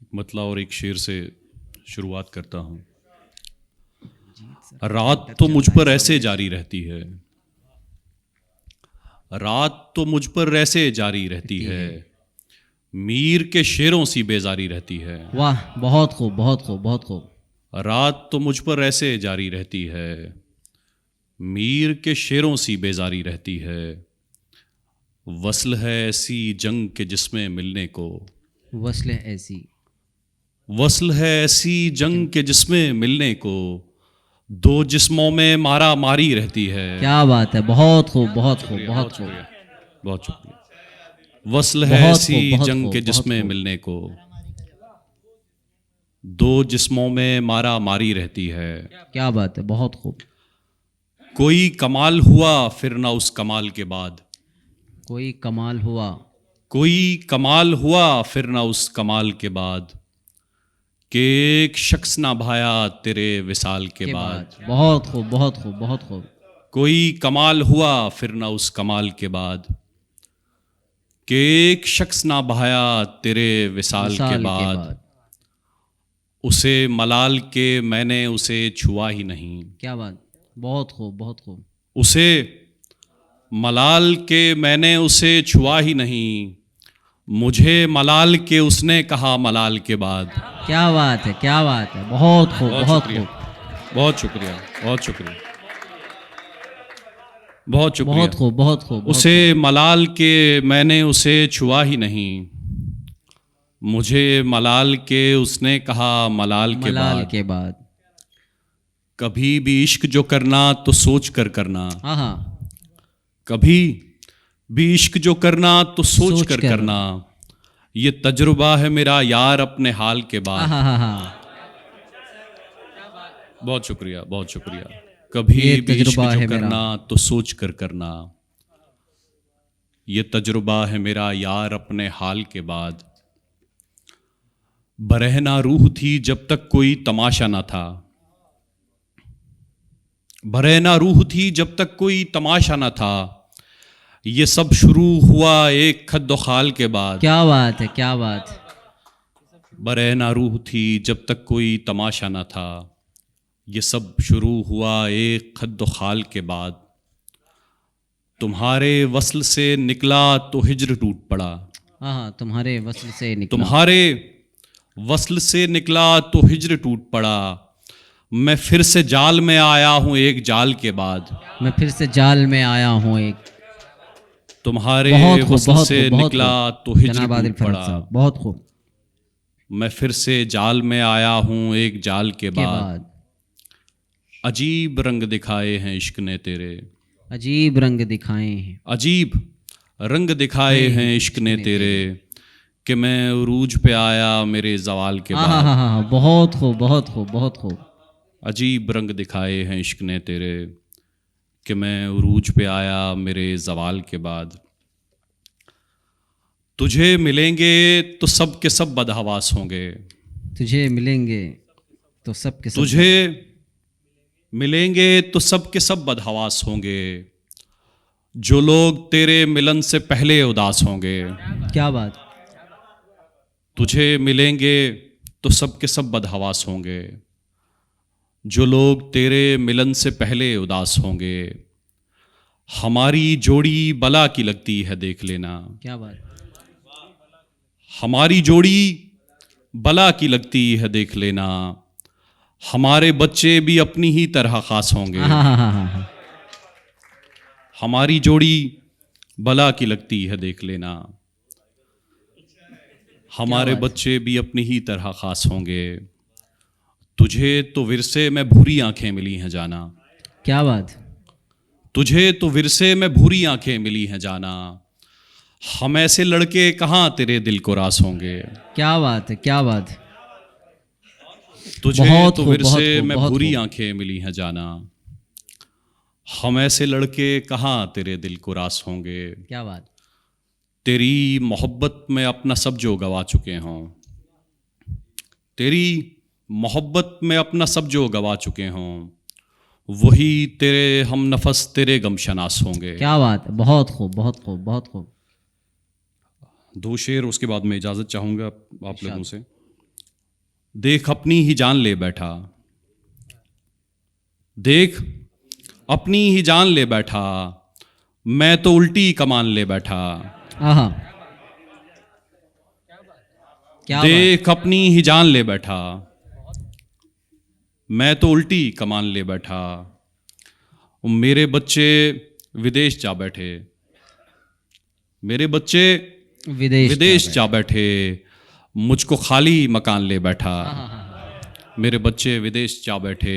एक मतला और एक शेर से शुरुआत करता हूँ। रात तो मुझ पर ऐसे जारी रहती है, रात तो मुझ पर ऐसे जारी रहती है, मीर के शेरों सी बेजारी रहती है। वाह, बहुत खूब, बहुत खूब, बहुत खूब। रात तो मुझ पर ऐसे जारी रहती है, मीर के शेरों सी बेजारी रहती है। वस्ल है ऐसी जंग के जिसमें मिलने को, वस्ल है ऐसी, वस्ल है ऐसी जंग के जिसमें मिलने को, दो जिस्मों में मारा मारी रहती है। क्या बात है, बहुत खूब, बहुत खूब, बहुत खूब। बहुत शुक्रिया। वस्ल है बहुत ऐसी खूब, बहुत जंग खूब, के बहुत जिसमें खूब। मिलने को, दो जिस्मों में मारा मारी रहती है। क्या बात है, बहुत खूब। कोई कमाल हुआ फिर ना उस कमाल के बाद, कोई कमाल हुआ, कोई कमाल हुआ फिर ना उस कमाल के बाद, कि एक शख्स ना भाया तेरे विसाल के बाद। बहुत खूब, बहुत खूब, बहुत खूब। कोई कमाल हुआ फिर ना उस कमाल के बाद, कि एक शख्स ना भाया तेरे विसाल के साल के बाद। बाद। उसे मलाल के मैंने उसे छुआ ही नहीं, क्या बात, बहुत खूब, बहुत खूब। उसे मलाल के मैंने उसे छुआ ही नहीं, मुझे मलाल के उसने कहा मलाल के बाद। क्या बात है, क्या बात है, बहुत खूब, बहुत बहुत शुक्रिया, खूब, बहुत शुक्रिया, बहुत शुक्रिया, बहुत शुक्रिया। बहुत खूब, बहुत खूब, बहुत उसे मलाल के मैंने उसे छुआ ही नहीं, मुझे मलाल के उसने कहा मलाल खूब। के मलाल बाद। के बाद। कभी भी इश्क जो करना तो सोच कर करना, हाँ हाँ, कभी भी इश्क जो करना तो सोच सोच कर कर। करना, ये तजुर्बा है मेरा यार अपने हाल के हाँ बाद। हाँ हाँ हाँ, बहुत शुक्रिया, बहुत शुक्रिया। कभी ये भी इश्क तजुर्बा जो है मेरा। करना तो सोच कर करना, ये तजुर्बा है मेरा यार अपने हाल के बाद। बरहना रूह थी जब तक कोई तमाशा ना था, बरहना रूह थी जब तक कोई तमाशा ना था, ये सब शुरू हुआ एक खद्दो खाल के बाद। क्या बात है, क्या बात है। बरहना रूह थी जब तक कोई तमाशा ना था, ये सब शुरू हुआ एक खद्दो खाल के बाद। तुम्हारे वस्ल से निकला तो हिज्र टूट पड़ा, हाँ हाँ, तुम्हारे वस्ल से निकला। तुम्हारे वस्ल से निकला तो हिज्र टूट पड़ा, मैं फिर से जाल में आया हूँ एक जाल के बाद। मैं फिर से जाल में आया हूँ एक। तुम्हारे बहुत खूब, वस्ल बहुत से खूब, बहुत निकला खूब। तो हिज्र जनाब आदिल टूट फरद पड़ा, साहब, बहुत खूब। मैं फिर से जाल में आया हूँ एक जाल के के बाद। बाद। अजीब रंग दिखाए हैं इश्क ने तेरे, अजीब रंग दिखाए हैं। अजीब रंग दिखाए हैं इश्क ने तेरे, कि मैं उरूज पे आया मेरे जवाल के हाँ हाँ बाद। हाँ हाँ, बहुत खूब, बहुत खूब, बहुत खूब। अजीब रंग दिखाए हैं इश्क ने तेरे, कि मैं उरूज पे आया मेरे जवाल के बाद। तुझे मिलेंगे तो सब के सब बदहवास होंगे, तुझे मिलेंगे तो सब के सब। तुझे मिलेंगे तो सब के सब बदहवास होंगे, जो लोग तेरे मिलन से पहले उदास होंगे। क्या बात। तुझे मिलेंगे तो सब के सब बदहवास होंगे, जो लोग तेरे मिलन से पहले उदास होंगे। हमारी जोड़ी बला की लगती है देख लेना, क्या बात। हमारी जोड़ी बला की लगती है देख लेना, हमारे बच्चे भी अपनी ही तरह खास होंगे। हाँ हाँ हाँ हाँ हाँ, हमारी जोड़ी बला की लगती है देख लेना, हमारे बात। बच्चे भी अपनी ही तरह खास होंगे। तुझे तो विरसे में भूरी आंखें मिली हैं जाना, क्या बात। तुझे तो विरसे में भूरी आंखें मिली हैं जाना, हम ऐसे लड़के कहाँ तेरे दिल को रास होंगे। क्या बात है, क्या बात है। तुझे बहुत तो खूब, बहुत विरसे खूब, में बहुत भूरी खूब। आंखें मिली हैं जाना, हम ऐसे लड़के कहाँ तेरे दिल को रास होंगे। क्या बात। तेरी मोहब्बत में अपना सब जो गवा चुके हों, तेरी मोहब्बत में अपना सब जो गवा चुके हों, वही तेरे हम नफस तेरे गमशनास होंगे। क्या बात है, बहुत खूब, बहुत खूब, बहुत खूब। दो शेर उसके बाद मैं इजाज़त चाहूँगा आप लोगों से। देख अपनी ही जान ले बैठा, देख अपनी ही जान ले बैठा, मैं तो उल्टी कमान ले बैठा। हाँ। क्या देख अपनी ही जान ले बैठा, मैं तो उल्टी कमान ले बैठा। मेरे बच्चे विदेश जा बैठे, मेरे बच्चे विदेश जा बैठे, मुझको खाली मकान ले बैठा। मेरे बच्चे विदेश जा बैठे,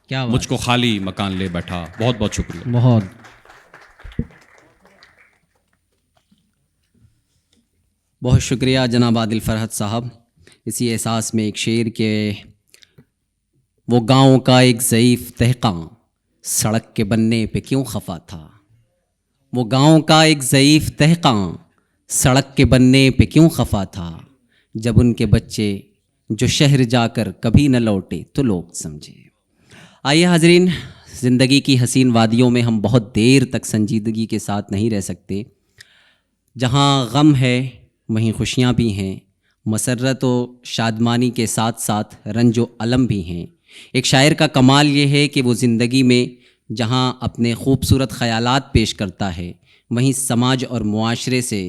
क्या बात। मुझको खाली मकान ले बैठा। बहुत बहुत शुक्रिया। बहुत बहुत शुक्रिया जनाब आदिल फरहत साहब। इसी एहसास में एक शेर के वो गांव का एक ज़ईफ़ तहक़ा सड़क के बनने पे क्यों खफा था। वो गांव का एक ज़ईफ़ तहक़ा सड़क के बनने पे क्यों खफा था। जब उनके बच्चे जो शहर जाकर कभी न लौटे तो लोग समझे। आइए हाजरीन, ज़िंदगी की हसीन वादियों में हम बहुत देर तक संजीदगी के साथ नहीं रह सकते। जहाँ गम है वहीं खुशियाँ भी हैं, मसरत व शादमानी के साथ साथ रंज व अलम भी हैं। एक शायर का कमाल ये है कि वो ज़िंदगी में जहाँ अपने खूबसूरत ख़यालात पेश करता है, वहीं समाज और मुआशरे से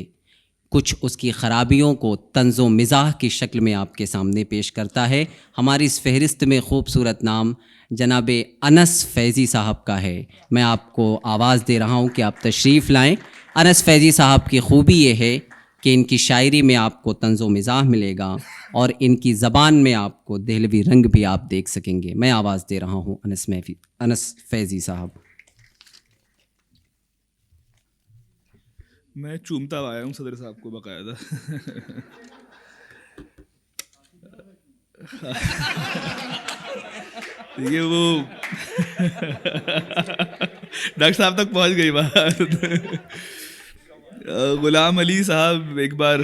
कुछ उसकी ख़राबियों को तंज़ व मिज़ाह की शक्ल में आपके सामने पेश करता है। हमारी इस फहरिस्त में खूबसूरत नाम जनाब अनस फैज़ी साहब का है। मैं आपको आवाज़ दे रहा हूँ कि आप तशरीफ़ लाएँ। अनस फैज़ी साहब की खूबी ये है कि इनकी शायरी में आपको तंज़ व मिज़ाह मिलेगा और इनकी ज़बान में आपको दहलवी रंग भी आप देख सकेंगे। मैं आवाज़ दे रहा हूँ अनस फैज़ी साहब। मैं चूमता आया हूँ सदर साहब को बकायदा। ये वो डॉक्टर साहब तक पहुँच गई बात। गुलाम अली साहब एक बार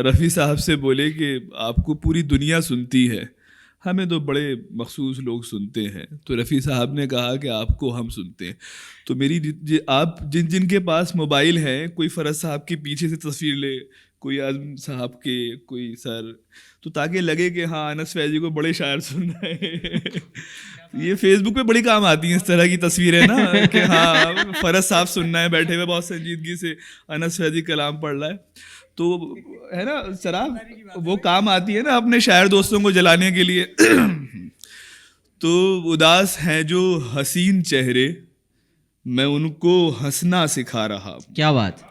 रफ़ी साहब से बोले कि आपको पूरी दुनिया सुनती है, हमें तो बड़े मखसूस लोग सुनते हैं। तो रफ़ी साहब ने कहा कि आपको हम सुनते हैं। तो आप जिनके पास मोबाइल है, कोई फ़रज साहब के पीछे से तस्वीर ले, कोई आज़म साहब के, कोई सर, तो ताकि लगे कि हाँ अनस फैज़ी को बड़े शायर सुन रहे हैं। ये फेसबुक पे बड़ी काम आती हैं इस तरह की तस्वीरें ना, कि हाँ फ़रज साहब सुनना है बैठे हुए बहुत संजीदगी से, अनस फैज़ी कलाम पढ़ रहा है, तो है ना शराब वो काम आती है ना अपने शायर दोस्तों को जलाने के लिए। तो उदास हैं जो हसीन चेहरे, मैं उनको हंसना सिखा रहा। क्या बात।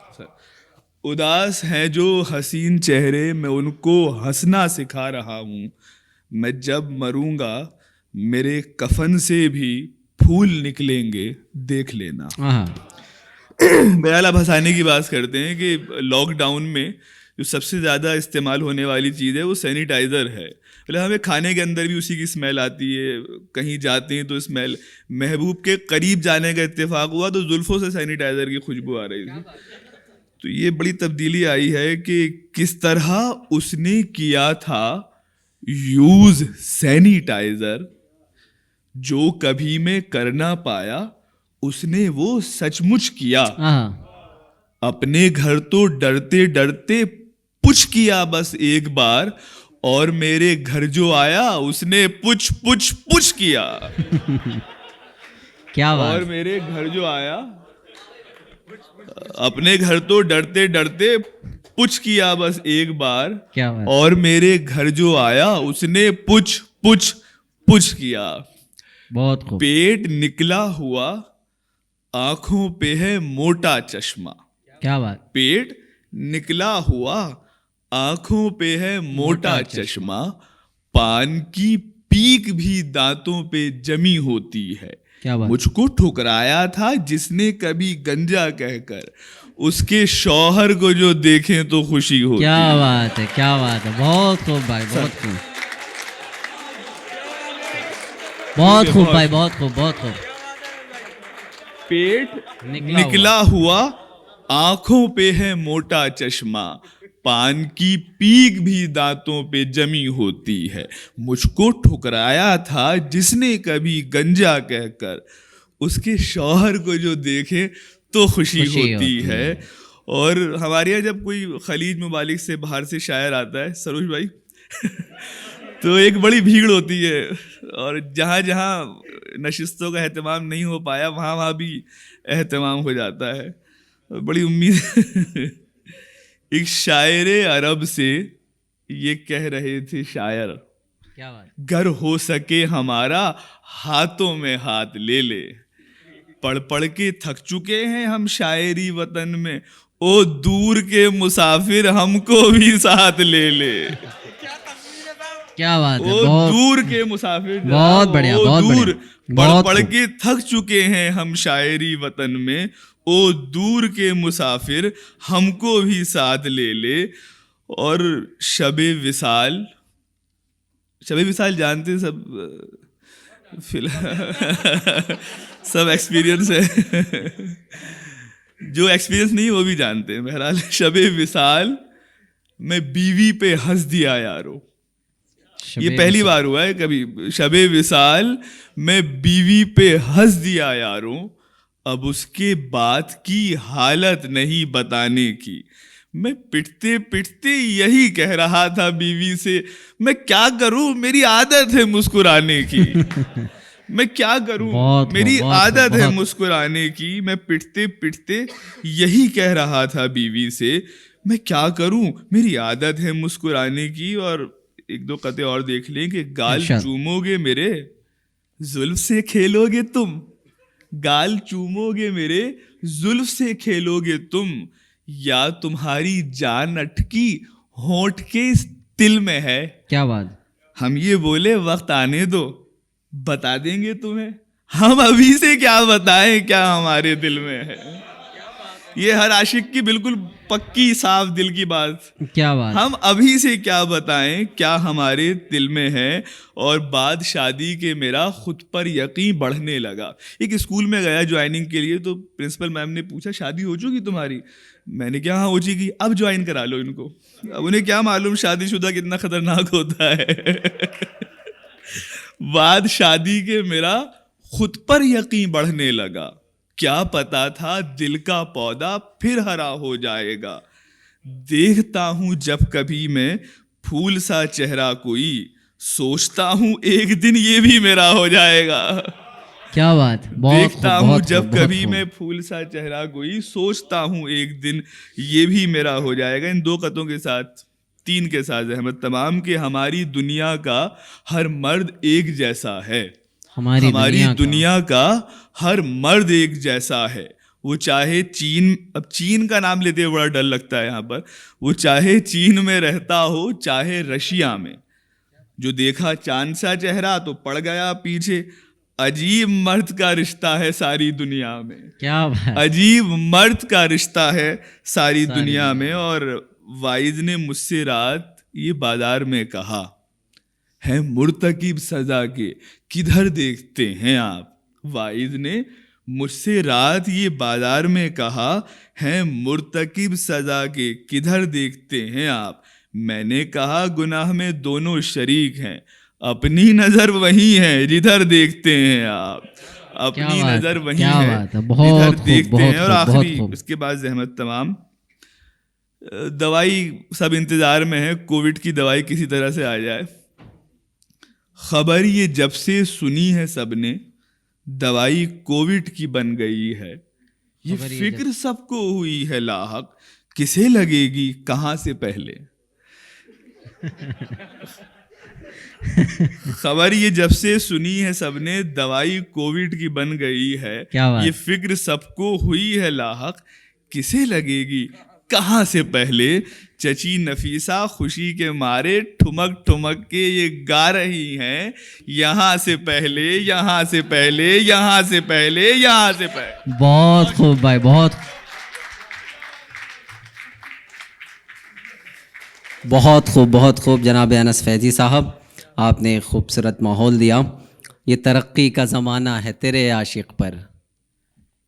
उदास हैं जो हसीन चेहरे, मैं उनको हंसना सिखा रहा हूँ। मैं जब मरूंगा मेरे कफन से भी फूल निकलेंगे, देख लेना। बहरहाल अब हंसाने की बात करते हैं कि लॉकडाउन में जो सबसे ज़्यादा इस्तेमाल होने वाली चीज़ है वो सैनिटाइज़र है। पहले हमें खाने के अंदर भी उसी की स्मेल आती है, कहीं जाते हैं तो स्मेल। महबूब के करीब जाने का इत्तेफाक हुआ तो जुल्फ़ों से सैनिटाइज़र की खुशबू आ रही थी। तो ये बड़ी तब्दीली आई है कि किस तरह उसने किया था यूज़ सैनिटाइज़र, जो कभी मैं कर ना पाया उसने वो सचमुच किया। अपने घर तो डरते डरते पुछ किया बस एक बार, और मेरे घर जो आया उसने पुछ पुछ पुछ किया। क्या बात। और मेरे घर जो आया, अपने घर तो डरते डरते पुछ किया बस एक बार, क्या बात। और मेरे घर जो आया उसने पुछ पुछ पुछ किया। बहुत खूब। पेट निकला हुआ, आंखों पे है मोटा चश्मा। क्या बात। पेट निकला हुआ, आंखों पे है मोटा चश्मा, पान की पीक भी दांतों पे जमी होती है। क्या बात। मुझको ठुकराया था जिसने कभी गंजा कहकर, उसके शौहर को जो देखें तो खुशी होती। क्या बात है, क्या बात है। बहुत खूब भाई, बहुत खूब, बहुत खूब भाई, बहुत खूब, बहुत खूब। पेट निकला हुआ, आंखों पे है मोटा चश्मा, पान की पीक भी दांतों पे जमी होती है। मुझको ठुकराया था जिसने कभी गंजा कहकर, उसके शौहर को जो देखे तो खुशी होती है। और हमारे यहाँ जब कोई खलीज ममालिक से बाहर से शायर आता है सरोज भाई तो एक बड़ी भीड़ होती है, और जहाँ जहाँ नशिस्तों का एहतमाम नहीं हो पाया वहाँ वहाँ भी एहतमाम हो जाता है। बड़ी उम्मीद एक शायर अरब से ये कह रहे थे शायर, क्या बात, गर हो सके हमारा हाथों में हाथ ले ले। पढ़ पढ़ के थक चुके हैं हम शायरी वतन में, ओ दूर के मुसाफिर हमको भी साथ ले ले। क्या बात है, ओ बहुत दूर के मुसाफिर, बहुत बढ़िया, ओ बहुत दूर, बढ़िया, पढ़ बहुत पढ़ खूब। के थक चुके हैं हम शायरी वतन में, ओ दूर के मुसाफिर हमको भी साथ ले ले। और शबे विसाल, शबे विसाल जानते हैं सब, फिलहाल सब एक्सपीरियंस है, जो एक्सपीरियंस नहीं वो भी जानते हैं। बहरहाल शबे विसाल में बीवी पे हंस दिया यारो, ये पहली बार हुआ है कभी। शबे विसाल में बीवी पे हंस दिया यारों, अब उसके बाद की हालत नहीं बताने की। मैं पिटते पिटते यही कह रहा था बीवी से, मैं क्या करूं मेरी आदत है मुस्कुराने की। मैं क्या करूं बहुत मेरी बहुत आदत है बहुत। मुस्कुराने की। मैं पिटते पिटते यही कह रहा था बीवी से, मैं क्या करूं मेरी आदत है मुस्कुराने की। और एक दो कते और देख लें कि गाल अच्छा। चूमोगे मेरे, जुल्फ से खेलोगे तुम, गाल चूमोगे मेरे, जुल्फ से खेलोगे तुम, या तुम्हारी जान अटकी होंठ के इस तिल में है। क्या बात, हम ये बोले वक्त आने दो, बता देंगे तुम्हें। हम अभी से क्या बताएं क्या हमारे दिल में है। ये हर आशिक की बिल्कुल पक्की साफ दिल की बात। क्या बात, हम अभी से क्या बताएं क्या हमारे दिल में है। और बाद शादी के मेरा खुद पर यकीन बढ़ने लगा। एक स्कूल में गया ज्वाइनिंग के लिए, तो प्रिंसिपल मैम ने पूछा शादी हो चुकी तुम्हारी। मैंने क्या हाँ हो चुकी, अब ज्वाइन करा लो इनको। अब उन्हें क्या मालूम शादीशुदा कितना खतरनाक होता है। बाद शादी के मेरा खुद पर यकीन बढ़ने लगा, क्या पता था दिल का पौधा फिर हरा हो जाएगा। देखता हूं जब कभी मैं फूल सा चेहरा कोई, सोचता हूं एक दिन ये भी मेरा हो जाएगा। क्या बात, बहुत देखता खूब, हूं बहुत जब खूब, बहुत कभी खूब। मैं फूल सा चेहरा कोई, सोचता हूं एक दिन ये भी मेरा हो जाएगा। इन दो कतों के साथ, तीन के साथ अहमद तमाम के हमारी दुनिया का हर मर्द एक जैसा है। हमारी दुनिया का हर मर्द एक जैसा है। वो चाहे चीन, अब चीन का नाम लेते हुए बड़ा डर लगता है यहाँ पर, वो चाहे चीन में रहता हो चाहे रशिया में, जो देखा चांद सा चेहरा तो पड़ गया पीछे। अजीब मर्द का रिश्ता है सारी दुनिया में, क्या बात, अजीब मर्द का रिश्ता है सारी दुनिया में। और वाइज ने मुझसे रात ये बाजार में कहा, है मुर्तकिब सजा के किधर देखते हैं आप। वाइज ने मुझसे रात ये बाजार में कहा, है मुर्तकिब सजा के किधर देखते हैं आप। मैंने कहा गुनाह में दोनों शरीक हैं, अपनी नजर वही है जिधर देखते हैं आप। अपनी नजर वही है जिधर देखते हैं। और आखिरी इसके बाद अहमद तमाम, दवाई सब इंतजार में है, कोविड की दवाई किसी तरह से आ जाए। खबर ये जब से सुनी है सबने, दवाई कोविड की बन गई है। ये फिक्र सबको हुई है लाहक, किसे लगेगी कहां से पहले। खबर ये जब से सुनी है सबने, दवाई कोविड की बन गई है। ये फिक्र सबको हुई है लाहक, किसे लगेगी कहां से पहले। चची नफीसा खुशी के मारे ठुमक ठुमक के ये गा रही हैं, यहाँ से पहले, यहाँ से पहले, यहाँ से पहले, यहाँ से पहले। बहुत खूब भाई, बहुत बहुत खूब, बहुत खूब जनाब अनस फैजी साहब, आपने खूबसूरत माहौल दिया। ये तरक्की का ज़माना है तेरे आशिक पर,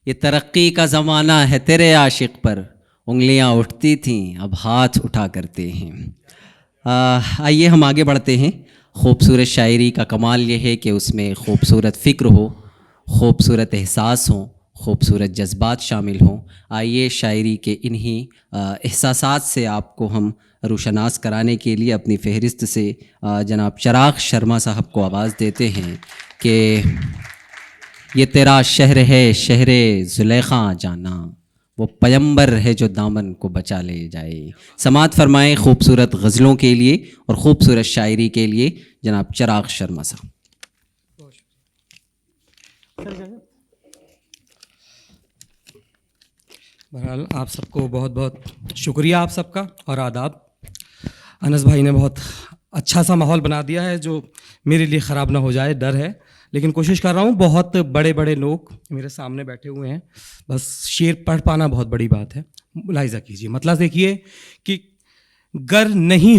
ये तरक्की का ज़माना है तेरे आशिक पर, उंगलियां उठती थीं अब हाथ उठा करते हैं। आइए हम आगे बढ़ते हैं। खूबसूरत शायरी का कमाल ये है कि उसमें खूबसूरत फ़िक्र हो, खूबसूरत एहसास हो, खूबसूरत जज्बात शामिल हों। आइए शायरी के इन्हीं एहसासात से आपको हम रोशनास कराने के लिए अपनी फ़हरिस्त से जनाब चिराग शर्मा साहब को आवाज़ देते हैं कि ये तेरा शहर है शहरे ज़ुलेखा जाना, वो पयंबर है जो दामन को बचा ले जाए। समात फरमाएं खूबसूरत गज़लों के लिए और ख़ूबसूरत शायरी के लिए जनाब चिराग शर्मा साहब। बहरहाल आप सबको बहुत बहुत शुक्रिया आप सबका और आदाब। अनस भाई ने बहुत अच्छा सा माहौल बना दिया है जो मेरे लिए ख़राब ना हो जाए, डर है, लेकिन कोशिश कर रहा हूँ। बहुत बड़े बड़े लोग मेरे सामने बैठे हुए हैं, बस शेर पढ़ पाना बहुत बड़ी बात है। मुलाहिज़ा कीजिए, मतलब देखिए कि गर नहीं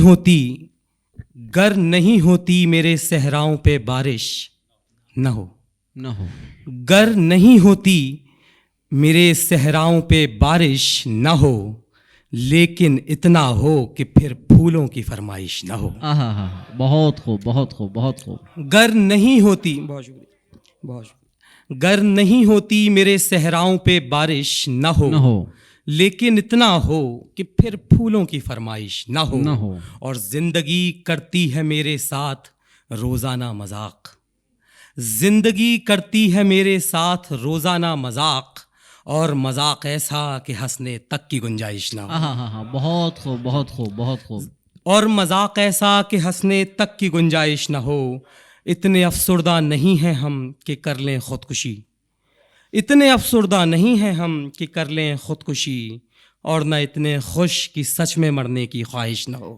होती मेरे सहराओं पे बारिश न हो, गर नहीं होती मेरे सहराओं पे बारिश न हो, लेकिन इतना हो कि फिर फूलों की फरमाइश न हो। बहुत खूब, बहुत खूब, बहुत खूब। गर नहीं होती, बहुत शुक्रिया, बहुत शुक्रिया। गर नहीं होती मेरे सहराओं पे बारिश न हो, लेकिन इतना हो कि फिर फूलों की फरमाइश न हो। और जिंदगी करती है मेरे साथ रोज़ाना मजाक, जिंदगी करती है मेरे साथ रोज़ाना मजाक, और मजाक ऐसा कि हंसने तक की गुंजाइश ना हो। बहुत खूब, बहुत खूब, बहुत खूब। और मजाक ऐसा कि हंसने तक की गुंजाइश ना हो। इतने अफसुर्दा नहीं हैं हम कि कर लें खुदकुशी, इतने अफसुर्दा नहीं हैं हम कि कर लें खुदकुशी, और न इतने खुश कि सच में मरने की ख्वाहिश ना हो।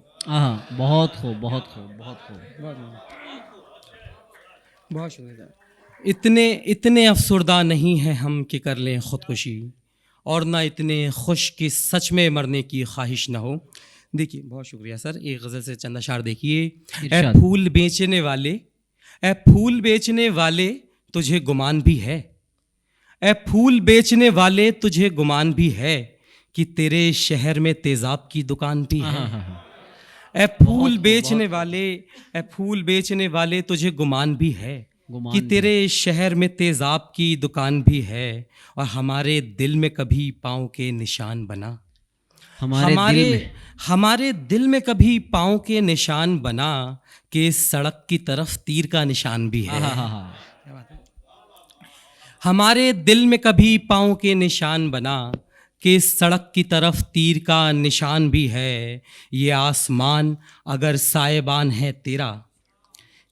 बहुत खूब, बहुत खूब, बहुत खूब। बहुत शुक्रिया। इतने अफसुर्दा नहीं हैं हम कि कर लें खुदकुशी, और ना इतने खुश कि सच में मरने की ख्वाहिश ना हो। देखिए, बहुत शुक्रिया सर। एक गज़ल से चंद अशार देखिए। ए फूल बेचने वाले, ए फूल बेचने वाले तुझे गुमान भी है, ए फूल बेचने वाले तुझे गुमान भी है कि तेरे शहर में तेज़ाब की दुकान भी है। ए फूल बेचने वाले, ए फूल बेचने वाले तुझे गुमान भी है कि तेरे शहर में तेज़ाब की दुकान भी है, और हमारे दिल में कभी पाँव के निशान बना, हमारे दिल में कभी पाँव के निशान बना कि सड़क की तरफ तीर का निशान भी है। हमारे दिल में कभी पाँव के निशान बना कि सड़क की तरफ तीर का निशान भी है। ये आसमान अगर साएबान है तेरा,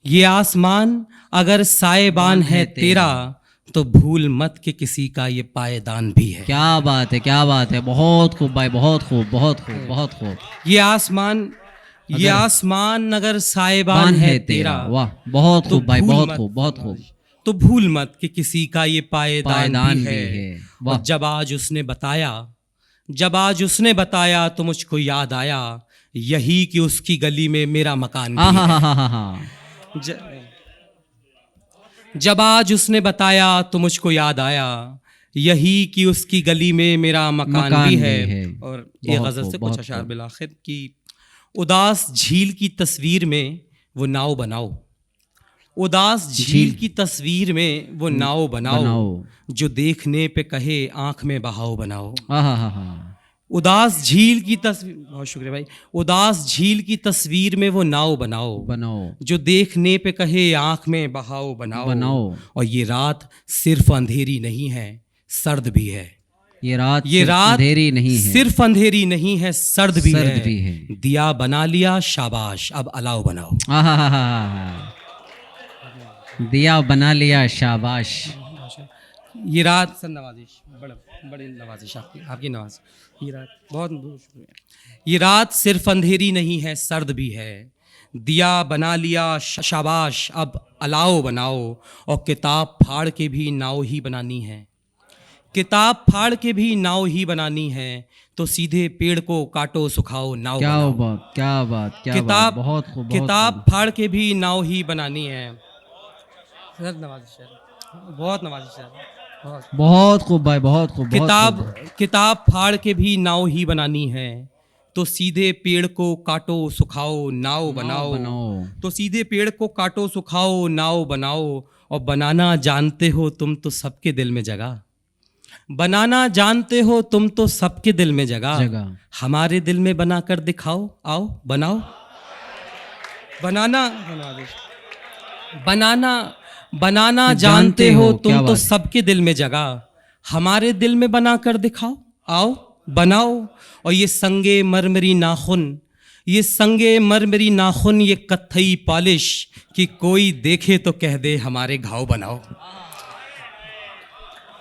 ये आसमान अगर साएबान है तेरा, तो भूल मत कि किसी का ये पायदान भी है। क्या बात है, क्या बात है। बहुत खूब भाई, बहुत खूब, बहुत खूब, बहुत खूब। ये आसमान अगर साएबान है तेरा, वाह, बहुत खूब भाई, बहुत खूब, बहुत खूब। तो भूल मत कि किसी का ये पायदान भी है। और जब आज उसने बताया तो मुझको याद आया, यही कि उसकी गली में मेरा मकान भी है। जब आज उसने बताया तो मुझको याद आया, यही कि उसकी गली में मेरा मकान भी है। और ये गज़ल से कुछ अशार बिलाखिर की, उदास झील की तस्वीर में वो नाव बनाओ, उदास झील की तस्वीर में वो नाव बनाओ, जो देखने पे कहे आंख में बहाव बनाओ। उदास झील की तस्वीर, बहुत शुक्रिया भाई। उदास झील की तस्वीर में वो नाव बनाओ, जो देखने पे कहे आंख में बहाव बनाओ। और ये रात सिर्फ अंधेरी नहीं है, सर्द भी है। ये रात अंधेरी नहीं है, सिर्फ अंधेरी नहीं है, सर्द भी है। दिया बना लिया शाबाश, अब अलाव बनाओ। दिया बना लिया शाबाश। ये रात सर नवाजिश, बड़ी नवाजिश आपकी नवाज। ये रात बहुत शुक्रिया। ये रात सिर्फ अंधेरी नहीं है, सर्द भी है। दिया बना लिया शाबाश, अब अलाव बनाओ। और किताब फाड़ के भी नाव ही बनानी है, किताब फाड़ के भी नाव ही बनानी है। तो सीधे पेड़ को काटो सुखाओ नाव बनाओ। क्या बात, क्या बात। बहुत खूब। किताब फाड़ के भी नाव ही बनानी है। सर नवाजिश, बहुत नवाजिश, बहुत खूब भाई, बहुत खूब। किताब फाड़ के भी नाव ही बनानी है। तो सीधे पेड़ को काटो सुखाओ नाव बनाओ। तो सीधे पेड़ को काटो सुखाओ नाव बनाओ। और बनाना जानते हो तुम तो सबके दिल में जगह, बनाना जानते हो तुम तो सबके दिल में जगह। हमारे दिल में बना कर दिखाओ, आओ बनाओ। बनाना जानते हो तुम तो सबके दिल में जगह, हमारे दिल में बना कर दिखाओ, आओ बनाओ। और ये संगे मरमरी नाखून, ये संगे मरमरी नाखून, ये कत्थई पॉलिश, कि कोई देखे तो कह दे हमारे घाव बनाओ।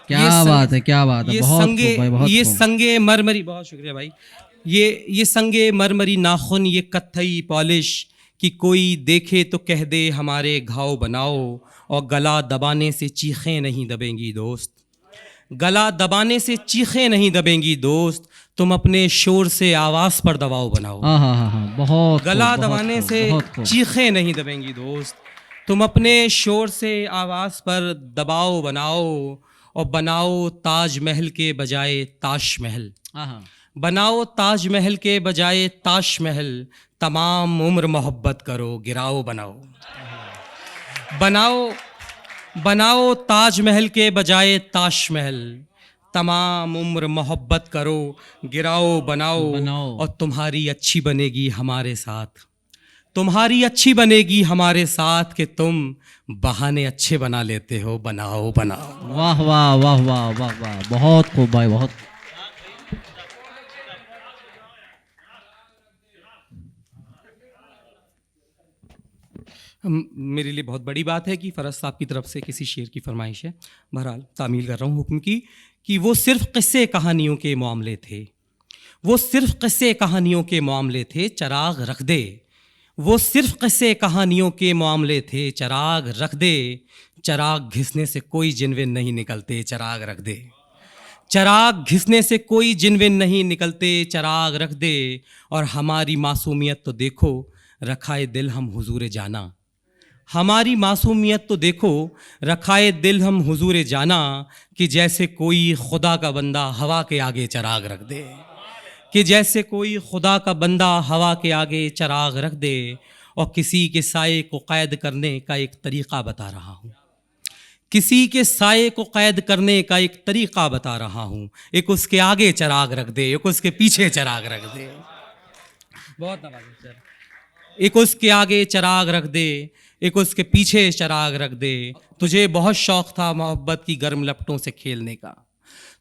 क्या बात है, क्या बात है, ये बहुत संगे खूब भाई, बहुत ये खूब। संगे मरमरी, बहुत शुक्रिया भाई। ये संगे मरमरी नाखून, ये कत्थई पॉलिश, कि कोई देखे तो कह दे हमारे घाव बनाओ। और गला दबाने से चीखें नहीं दबेंगी दोस्त, गला दबाने से चीखें नहीं दबेंगी दोस्त, तुम अपने शोर से आवाज़ पर दबाव बनाओ। हाँ, बहुत गला खूब, बहुत दबाने खूब, से बहुत खूब। चीखें नहीं दबेंगी दोस्त, तुम अपने शोर से आवाज़ पर दबाव बनाओ। और बनाओ ताजमहल के बजाय ताशमहल, हाँ, बनाओ ताजमहल के बजाय ताशमहल, तमाम उम्र मोहब्बत करो गिराओ बनाओ। बनाओ ताजमहल के बजाय ताशमहल, तमाम उम्र मोहब्बत करो गिराओ बनाओ। और तुम्हारी अच्छी बनेगी हमारे साथ, तुम्हारी अच्छी बनेगी हमारे साथ, कि तुम बहाने अच्छे बना लेते हो बनाओ बनाओ। वाह वाह वाह वाह वाह वाह, बहुत खूब भाई, बहुत। मेरे लिए बहुत बड़ी बात है कि फ़रज साहब की तरफ से किसी शेर की फरमाइश है। बहरहाल तामील कर रहा हूँ हुक्म की, कि वो सिर्फ़ क़िस्से कहानियों के मामले थे, वो सिर्फ़ क़िस्से कहानियों के मामले थे, चराग रख दे। वो सिर्फ़ क़िस्से कहानियों के मामले थे, चराग रख दे। चराग घिसने से कोई जिनविन नहीं निकलते, चराग रख दे। चराग घिसने से कोई जिनविन नहीं निकलते, चराग रख दे। और हमारी मासूमियत तो देखो, रखाए दिल हम हुजूर जाना। हमारी मासूमियत तो देखो, रखाए दिल हम हुजूर जाना, कि जैसे कोई खुदा का बंदा हवा के आगे चराग रख दे, कि जैसे कोई खुदा का बंदा हवा के आगे चराग रख दे। और किसी के साये को कैद करने का एक तरीक़ा बता रहा हूँ, किसी के साये को कैद करने का एक तरीक़ा बता रहा हूँ। एक उसके आगे चराग रख दे, एक उसके पीछे चराग रख दे। बहुत नवाज़ सर। एक उसके आगे चराग रख दे, एक उसके पीछे चराग रख दे। तुझे बहुत शौक़ था मोहब्बत की गर्म लपटों से खेलने का,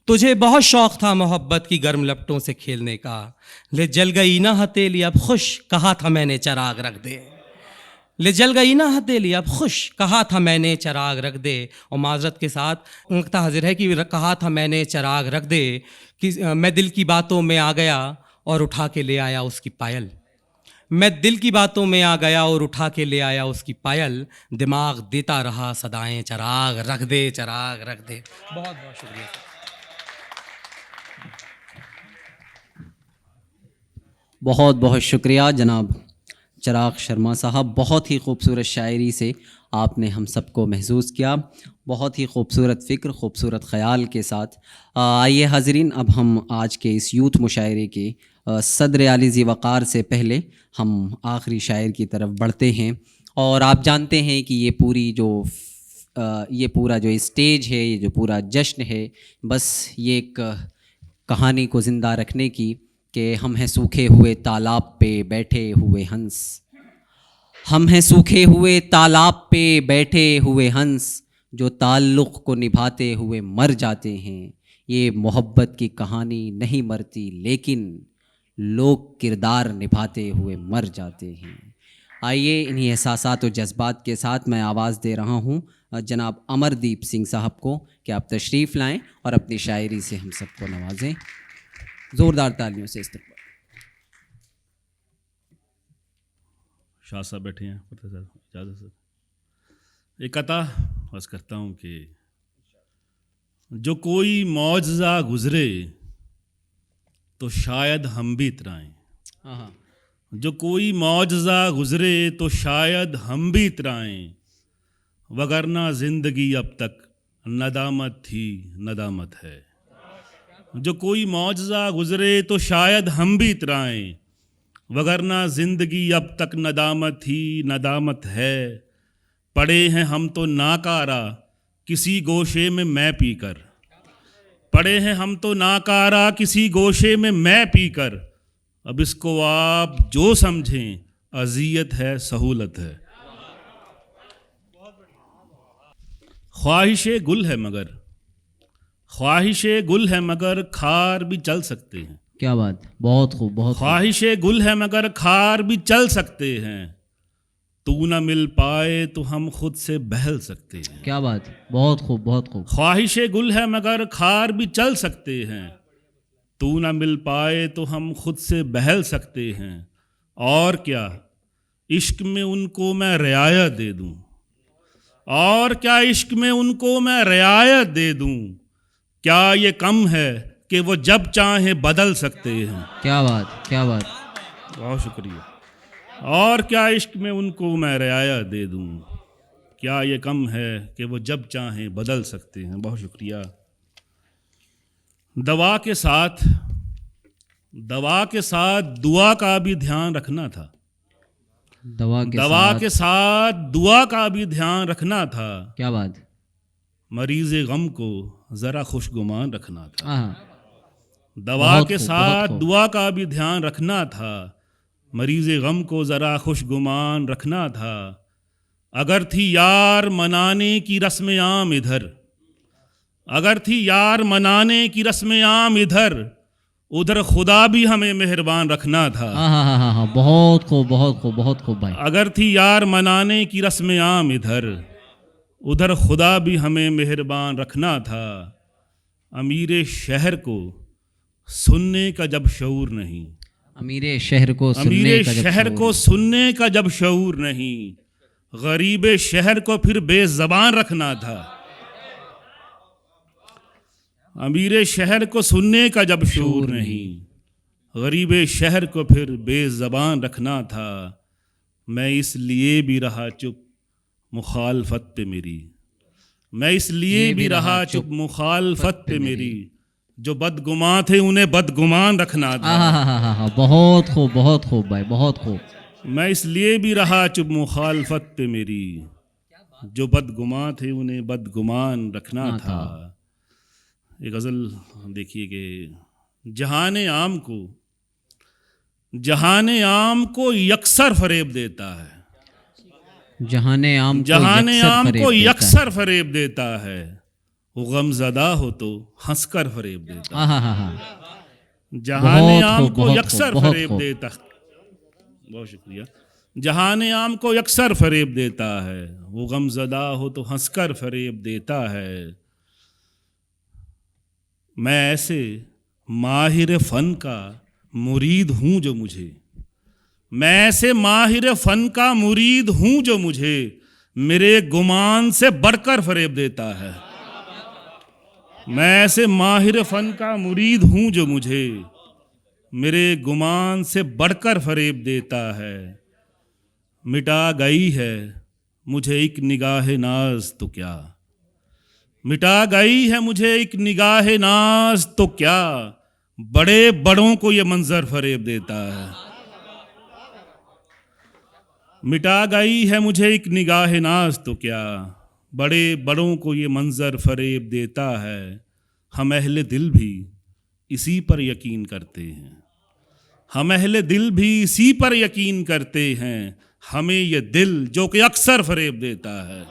तुझे बहुत शौक़ था मोहब्बत की गर्म लपटों से खेलने का। ले जल गई ना हथेली अब खुश, कहा था मैंने चराग रख दे। ले जल गई ना हथेली अब खुश, कहा था मैंने चराग रख दे। और माजरत के साथ उनका हाजिर है कि कहा था मैंने चराग रख दे, कि मैं दिल की बातों में आ गया और उठा के ले आया उसकी पायल। मैं दिल की बातों में आ गया और उठा के ले आया उसकी पायल। दिमाग देता रहा सदाएं, चराग रख दे, चराग रख दे। बहुत बहुत शुक्रिया। बहुत बहुत शुक्रिया जनाब चिराग शर्मा साहब, बहुत ही खूबसूरत शायरी से आपने हम सबको महसूस किया, बहुत ही खूबसूरत फ़िक्र, खूबसूरत ख़याल के साथ। आइए हाज़रीन, अब हम आज के इस यूथ मुशायरे के सदर आली ज़ी वक़ार से पहले हम आखिरी शायर की तरफ बढ़ते हैं। और आप जानते हैं कि ये पूरा जो स्टेज है, ये जो पूरा जश्न है, बस ये एक कहानी को ज़िंदा रखने की, कि हम हैं सूखे हुए तालाब पे बैठे हुए हंस, हम हैं सूखे हुए तालाब पे बैठे हुए हंस, जो ताल्लुक़ को निभाते हुए मर जाते हैं। ये मोहब्बत की कहानी नहीं मरती, लेकिन लोग किरदार निभाते हुए मर जाते हैं। आइए इन्हीं एहसासात और जज्बात के साथ मैं आवाज़ दे रहा हूँ जनाब अमरदीप सिंह साहब को, कि आप तशरीफ़ लाएं और अपनी शायरी से हम सबको नवाजें। ज़ोरदार तालियों से इस्तकबाल। शाह साहब बैठे हैं, इजाज़त सर। एक अता बस करता हूँ कि जो कोई मौजज़ा गुज़रे तो शायद हम भी इतराएं, जो कोई मौजज़ा गुज़रे तो शायद हम भी इतराएं, वगरना ज़िंदगी अब तक नदामत थी नदामत है। जो कोई मौजज़ा गुज़रे तो शायद हम भी इतराएं, वगरना ज़िंदगी अब तक नदामत ही नदामत है। पड़े हैं हम तो नाकारा किसी गोशे में मैं पीकर, पड़े हैं हम तो नाकारा किसी गोशे में मैं पीकर, अब इसको आप जो समझें अज़ियत है सहूलत है। ख्वाहिशे गुल है मगर ख्वाहिश गुल है मगर खार भी चल सकते हैं। क्या बात, बहुत खूब, बहुत खूब। ख्वाहिश गुल है मगर खार भी चल सकते हैं, तू न मिल पाए तो हम खुद से बहल सकते हैं। क्या बात, बहुत खूब, बहुत खूब। ख्वाहिश गुल है मगर खार भी चल सकते हैं, तू न मिल पाए तो हम खुद से बहल सकते हैं। और क्या इश्क में उनको मैं रियायत दे दूं, और क्या इश्क में उनको मैं रियायत दे दूं, क्या ये कम है कि वो जब चाहे बदल सकते हैं। क्या बात, क्या बात। बहुत शुक्रिया। और क्या इश्क में उनको मैं रियायत दे दूं, क्या ये कम है कि वो जब चाहे बदल सकते हैं। बहुत शुक्रिया। दवा के साथ दुआ का भी ध्यान रखना था। दवा के साथ दुआ का भी ध्यान रखना था। क्या बात। मरीज़ गम को ज़रा खुशगुमान रखना था। हाँ, दवा बहुत के खूब, साथ बहुत खूब। दुआ का भी ध्यान रखना था, मरीज़ गम को ज़रा खुशगुमान रखना था। अगर थी यार मनाने की रस्म आम इधर, अगर थी यार मनाने की रस्म आम इधर, उधर खुदा भी हमें मेहरबान रखना था। हाँ, बहुत खूब, बहुत खूब, बहुत खूब भाई। अगर थी यार मनाने की रस्म आम इधर, उधर खुदा भी हमें मेहरबान रखना था। अमीर शहर को सुनने का जब शऊर नहीं, अमीर शहर को अमीर शहर को सुनने का जब शऊर नहीं, गरीब शहर को फिर बेज़बान रखना था। अमीर शहर को सुनने का जब शऊर नहीं, गरीब शहर को फिर बेज़बान रखना था। मैं इसलिए भी रहा चुप मुखालफत पे मेरी, मैं इसलिए भी रहा चुप मुखालफत पे मेरी, जो बदगुमान थे उन्हें बदगुमान रखना था। हाँ, बहुत खूब, बहुत खूब भाई, बहुत खूब। मैं इसलिए भी रहा चुप मुखालफत पे मेरी, जो बदगुमान थे उन्हें बदगुमान रखना था। एक गज़ल देखिए कि जहाने आम को यकसर फरेब देता है, जहाने आम को यकसर फरेब देता है, वो गमज़दा हो तो हंसकर फरेब देता है। जहाने आम को यकसर फरेब देता, बहुत शुक्रिया। जहाने आम को यकसर फरेब देता है, वो गमज़दा हो तो हंसकर फरेब देता है। मैं ऐसे माहिर फ़न का मुरीद हूँ जो मुझे, मैं ऐसे माहिर फ़न का मुरीद हूँ जो मुझे मेरे गुमान से बढ़कर फरेब देता है। मैं ऐसे माहिर फ़न का मुरीद हूँ जो मुझे मेरे गुमान से बढ़कर फरेब देता है। मिटा गई है मुझे एक निगाह नाज तो क्या, मिटा गई है मुझे एक निगाह नाज तो क्या, बड़े बड़ों को ये मंजर फरेब देता है। मिटा गई है मुझे एक निगाह नाज तो क्या, बड़े बड़ों को ये मंजर फरेब देता है। हम अहले दिल भी इसी पर यकीन करते हैं, हम अहले दिल भी इसी पर यकीन करते हैं, हमें ये दिल जो कि अक्सर फरेब देता है।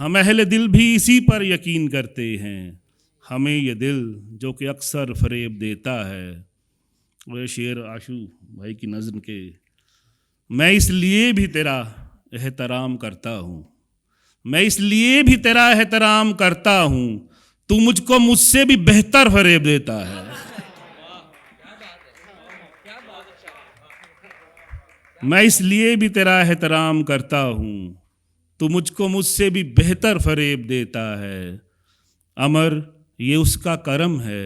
हम अहले दिल भी इसी पर यकीन करते हैं, हमें ये दिल जो कि अक्सर फरेब देता है। वो शेर आशू भाई की नज़्म के, मैं इसलिए भी तेरा एहतराम करता हूँ, मैं इसलिए भी तेरा एहतराम करता हूँ, तू मुझको मुझसे भी बेहतर फरेब देता है। मैं इसलिए भी तेरा एहतराम करता हूँ, तू मुझको मुझसे भी बेहतर फरेब देता है। अमर ये उसका करम है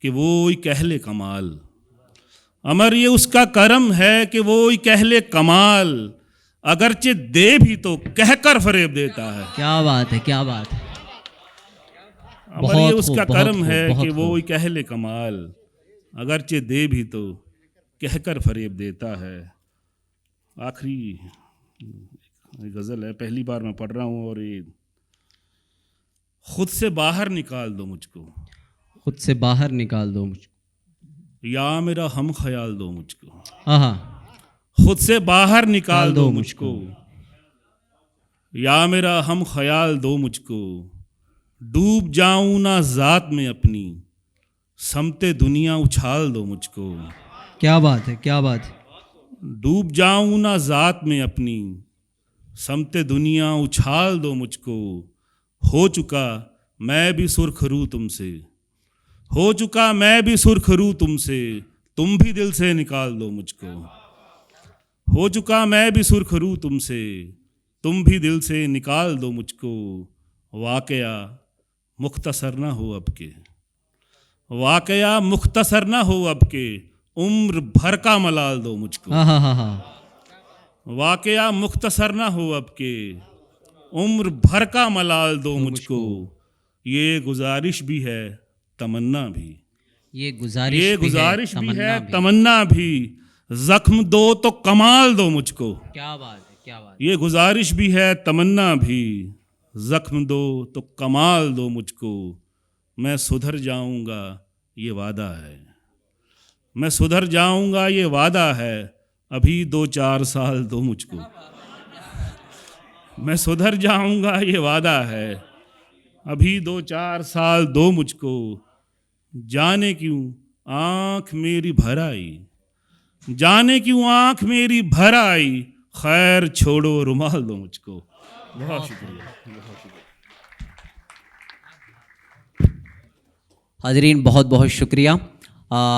कि वो ही कहले कमाल, अमर ये उसका करम है कि वो ही कहले कमाल, अगरचे दे भी तो कहकर फरेब देता है। क्या बात है, क्या बात है। अमर ये उसका करम है कि वो ही कहले कमाल, अगरचे दे भी तो कहकर फरेब देता है। आखिरी गज़ल है, पहली बार मैं पढ़ रहा हूँ, और ये खुद से बाहर निकाल दो मुझको, खुद से बाहर निकाल दो मुझको, या मेरा हम ख्याल दो मुझको। खुद से बाहर निकाल दो मुझको, या मेरा हम ख्याल दो मुझको, डूब जाऊं ना जात में अपनी, समते दुनिया उछाल दो मुझको। क्या बात है, क्या बात है। डूब जाऊं ना जात में अपनी, समते दुनिया उछाल दो मुझको। हो चुका मैं भी सुरखरू तुमसे, हो चुका मैं भी सुरखरू तुमसे, तुम भी दिल से निकाल दो मुझको। हो चुका मैं भी सुरखरू तुमसे, तुम भी दिल से निकाल दो मुझको। वाकया मुख्तसर ना हो अब के, वाकया मुख्तसर ना हो अब के, उम्र भर का मलाल दो मुझको। वाकया मुख्तसर ना हो अब के, उम्र भर का मलाल दो मुझको। ये गुजारिश भी है तमन्ना भी, ये गुजारिश भी है तमन्ना भी, जख्म दो तो कमाल दो मुझको। क्या बात है, क्या बात। ये गुजारिश भी है तमन्ना भी, जख्म दो तो कमाल दो मुझको। मैं सुधर जाऊंगा ये वादा है, मैं सुधर जाऊंगा ये वादा है, अभी 2-4 साल दो मुझको। मैं सुधर जाऊंगा ये वादा है, अभी 2-4 साल दो मुझको। जाने क्यों आँख मेरी भर आई, जाने क्यों आँख मेरी भर आई, खैर छोड़ो रुमाल दो मुझको। बहुत शुक्रिया। हाज़रीन, बहुत बहुत शुक्रिया।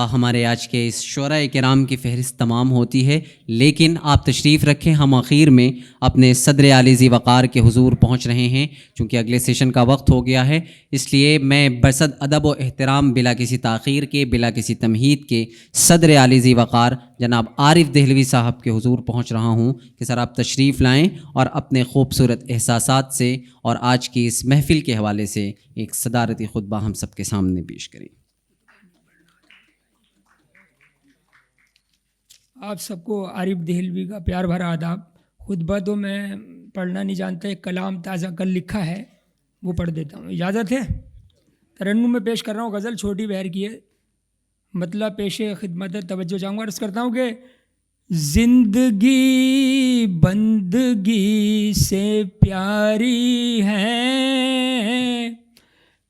हमारे आज के इस शुअरा किराम की फ़हरिस्त तमाम होती है, लेकिन आप तशरीफ़ रखें, हम आखिर में अपने सदर आली ज़ी वक़ार के हुजूर पहुँच रहे हैं। चूँकि अगले सेशन का वक्त हो गया है, इसलिए मैं बरसद अदब व एहतराम, बिला किसी ताख़ीर के, बिला किसी तमहीद के, सदर आली ज़ी वक़ार जनाब आरिफ देहलवी साहब के हुजूर पहुँच रहा हूँ कि सर आप तशरीफ़ लाएँ और अपने खूबसूरत एहसासात से और आज की इस महफ़िल के हवाले से एक सदारती खुतबा हम सब के सामने पेश करें। आप सबको आरिफ देहलवी का प्यार भरा आदाब। खुतबा तो मैं पढ़ना नहीं जानता, एक कलाम ताज़ा कल लिखा है वो पढ़ देता हूँ, इजाज़त है। तरन्नुम में पेश कर रहा हूँ, गज़ल छोटी बहर की है, मतलब पेशे खिदमत तवज्जो चाहूँगा। अर्ज़ करता हूँ कि ज़िंदगी बंदगी से प्यारी है,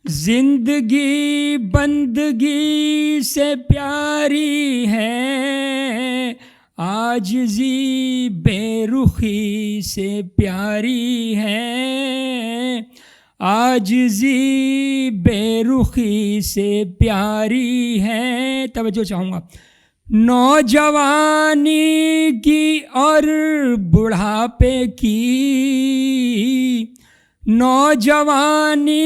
जिंदगी बंदगी से प्यारी है, आजिज़ी बेरुखी से प्यारी है, आजिज़ी बेरुखी से प्यारी है। तवज्जो चाहूँगा। नौजवानी की और बुढ़ापे की, नौजवानी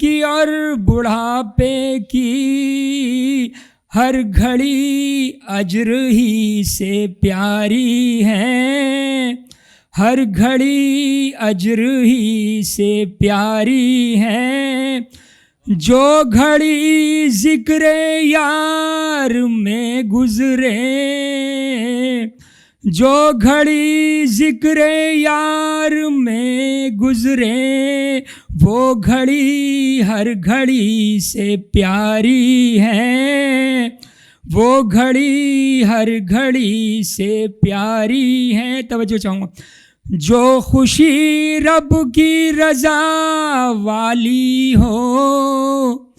की और बुढ़ापे की, हर घड़ी अज्र ही से प्यारी है, हर घड़ी अज्र ही से प्यारी है। जो घड़ी ज़िक्र यार में गुज़रे, जो घड़ी ज़िक्र यार में गुज़रे, वो घड़ी हर घड़ी से प्यारी है, वो घड़ी हर घड़ी से प्यारी है। तवज्जो चाहूँगा। जो खुशी रब की रज़ा वाली हो,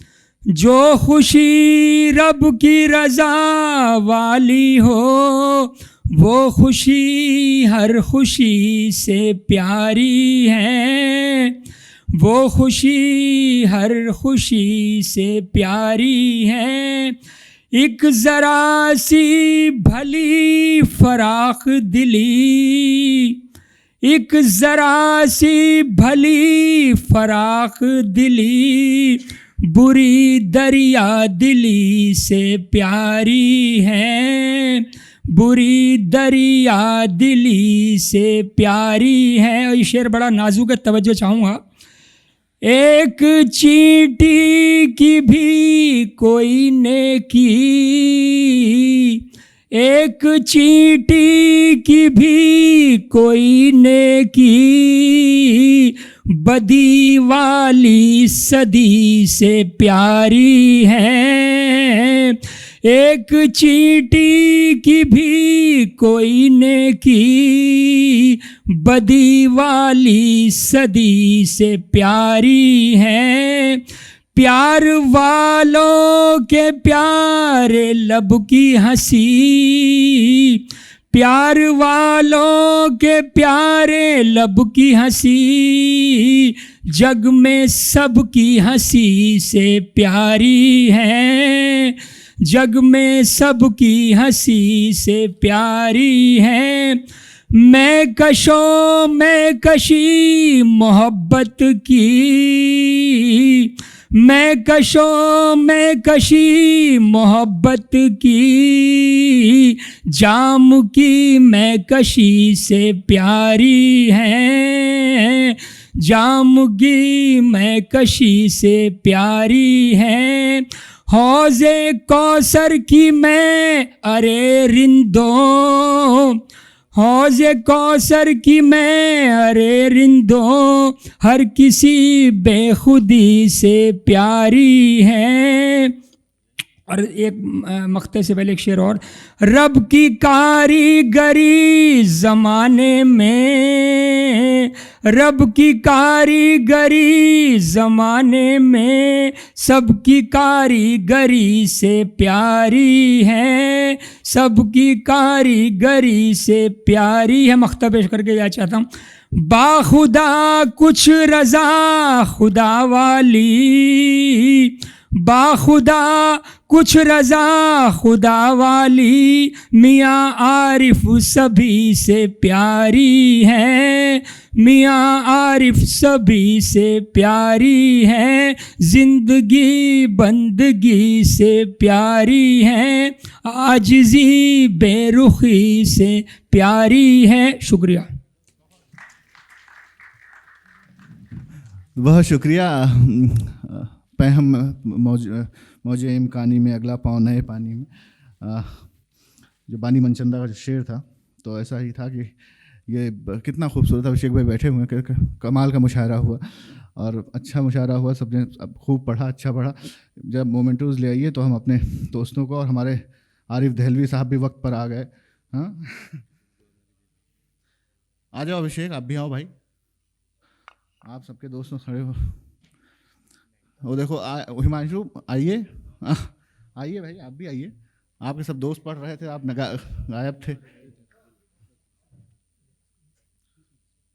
जो खुशी रब की रज़ा वाली हो, वो खुशी हर खुशी से प्यारी है, वो खुशी हर खुशी से प्यारी है। एक ज़रा सी भली फराख दिली, एक ज़रा सी भली फराख दिली, बुरी दरिया दिली से प्यारी है, बुरी दरिया दिली से प्यारी है। और ये शेर बड़ा नाजुक है, तवज्जो चाहूँगा। एक चींटी की भी कोई नेकी, एक चींटी की भी कोई नेकी, बदी वाली सदी से प्यारी है, एक चींटी की भी कोई नेकी बदी वाली सदी से प्यारी है। प्यार वालों के प्यारे लब की हंसी, प्यार वालों के प्यारे लब की हंसी जग में सबकी हंसी से प्यारी है। जग में सबकी हंसी से प्यारी है। मैं कशो मैं कशी मोहब्बत की, मैं कशो मैं कशी मोहब्बत की जाम की मैं कशी से प्यारी है। जाम की मैं कशी से प्यारी है। हौज़े कौसर की मैं अरे रिंदों, हौज़े कौसर की मैं अरे रिंदों हर किसी बेखुदी से प्यारी है। और एक मक्ते से पहले एक शेर और, रब की कारीगरी ज़माने में, रब की कारीगरी ज़माने में सबकी कारीगरी से प्यारी है। सबकी कारीगरी से प्यारी है। मक्ता पेश करके यह चाहता हूँ, बाखुदा कुछ रज़ा खुदा वाली, बाखुदा कुछ रज़ा खुदा वाली मियाँ आरिफ सभी से प्यारी है। मियाँ आरिफ सभी से प्यारी है। जिंदगी बंदगी से प्यारी है। आजिज़ी बेरुखी से प्यारी है। शुक्रिया। बहुत शुक्रिया। हम मौजे इमकानी में अगला पाँव नए पानी में, जो बानी मनचंदा का जो शेर था तो ऐसा ही था कि ये कितना खूबसूरत। अभिषेक भाई बैठे हुए हैं, कमाल का मुशायरा हुआ और अच्छा मुशायरा हुआ। सबने खूब पढ़ा, अच्छा पढ़ा। जब मोमेंटोज ले आइए तो हम अपने दोस्तों को, और हमारे आरिफ दहलवी साहब भी वक्त पर आ गए। हाँ, आ जाओ अभिषेक, आप भी आओ भाई, आप सबके दोस्तों खड़े हो। वो देखो हिमांशु आइए, आइए भाई, आप भी आइए। आपके सब दोस्त पढ़ रहे थे, आप गायब थे।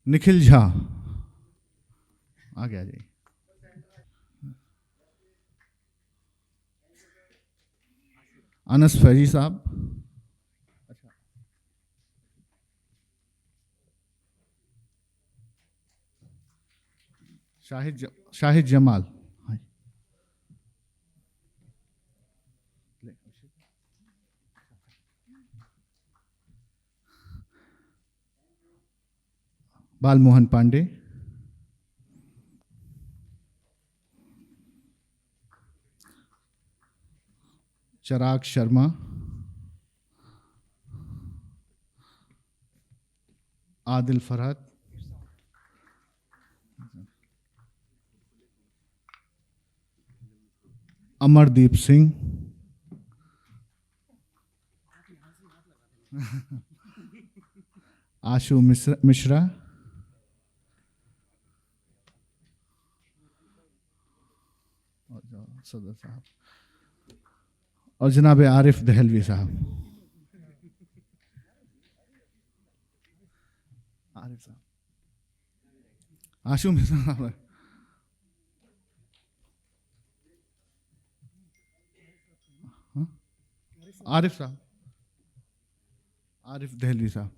निखिल झा आगे आ जाइए। अनस फैजी साहब, शाहिद जमाल, बालमोहन पांडे, चिराग शर्मा, आदिल फरहत, अमरदीप सिंह, आशु मिश्रा, सदर साहब, और जनाब आरिफ दहलवी साहब। आरिफ साहब, आशु मिश्रा साहब, आरिफ साहब, आरिफ दहलवी साहब।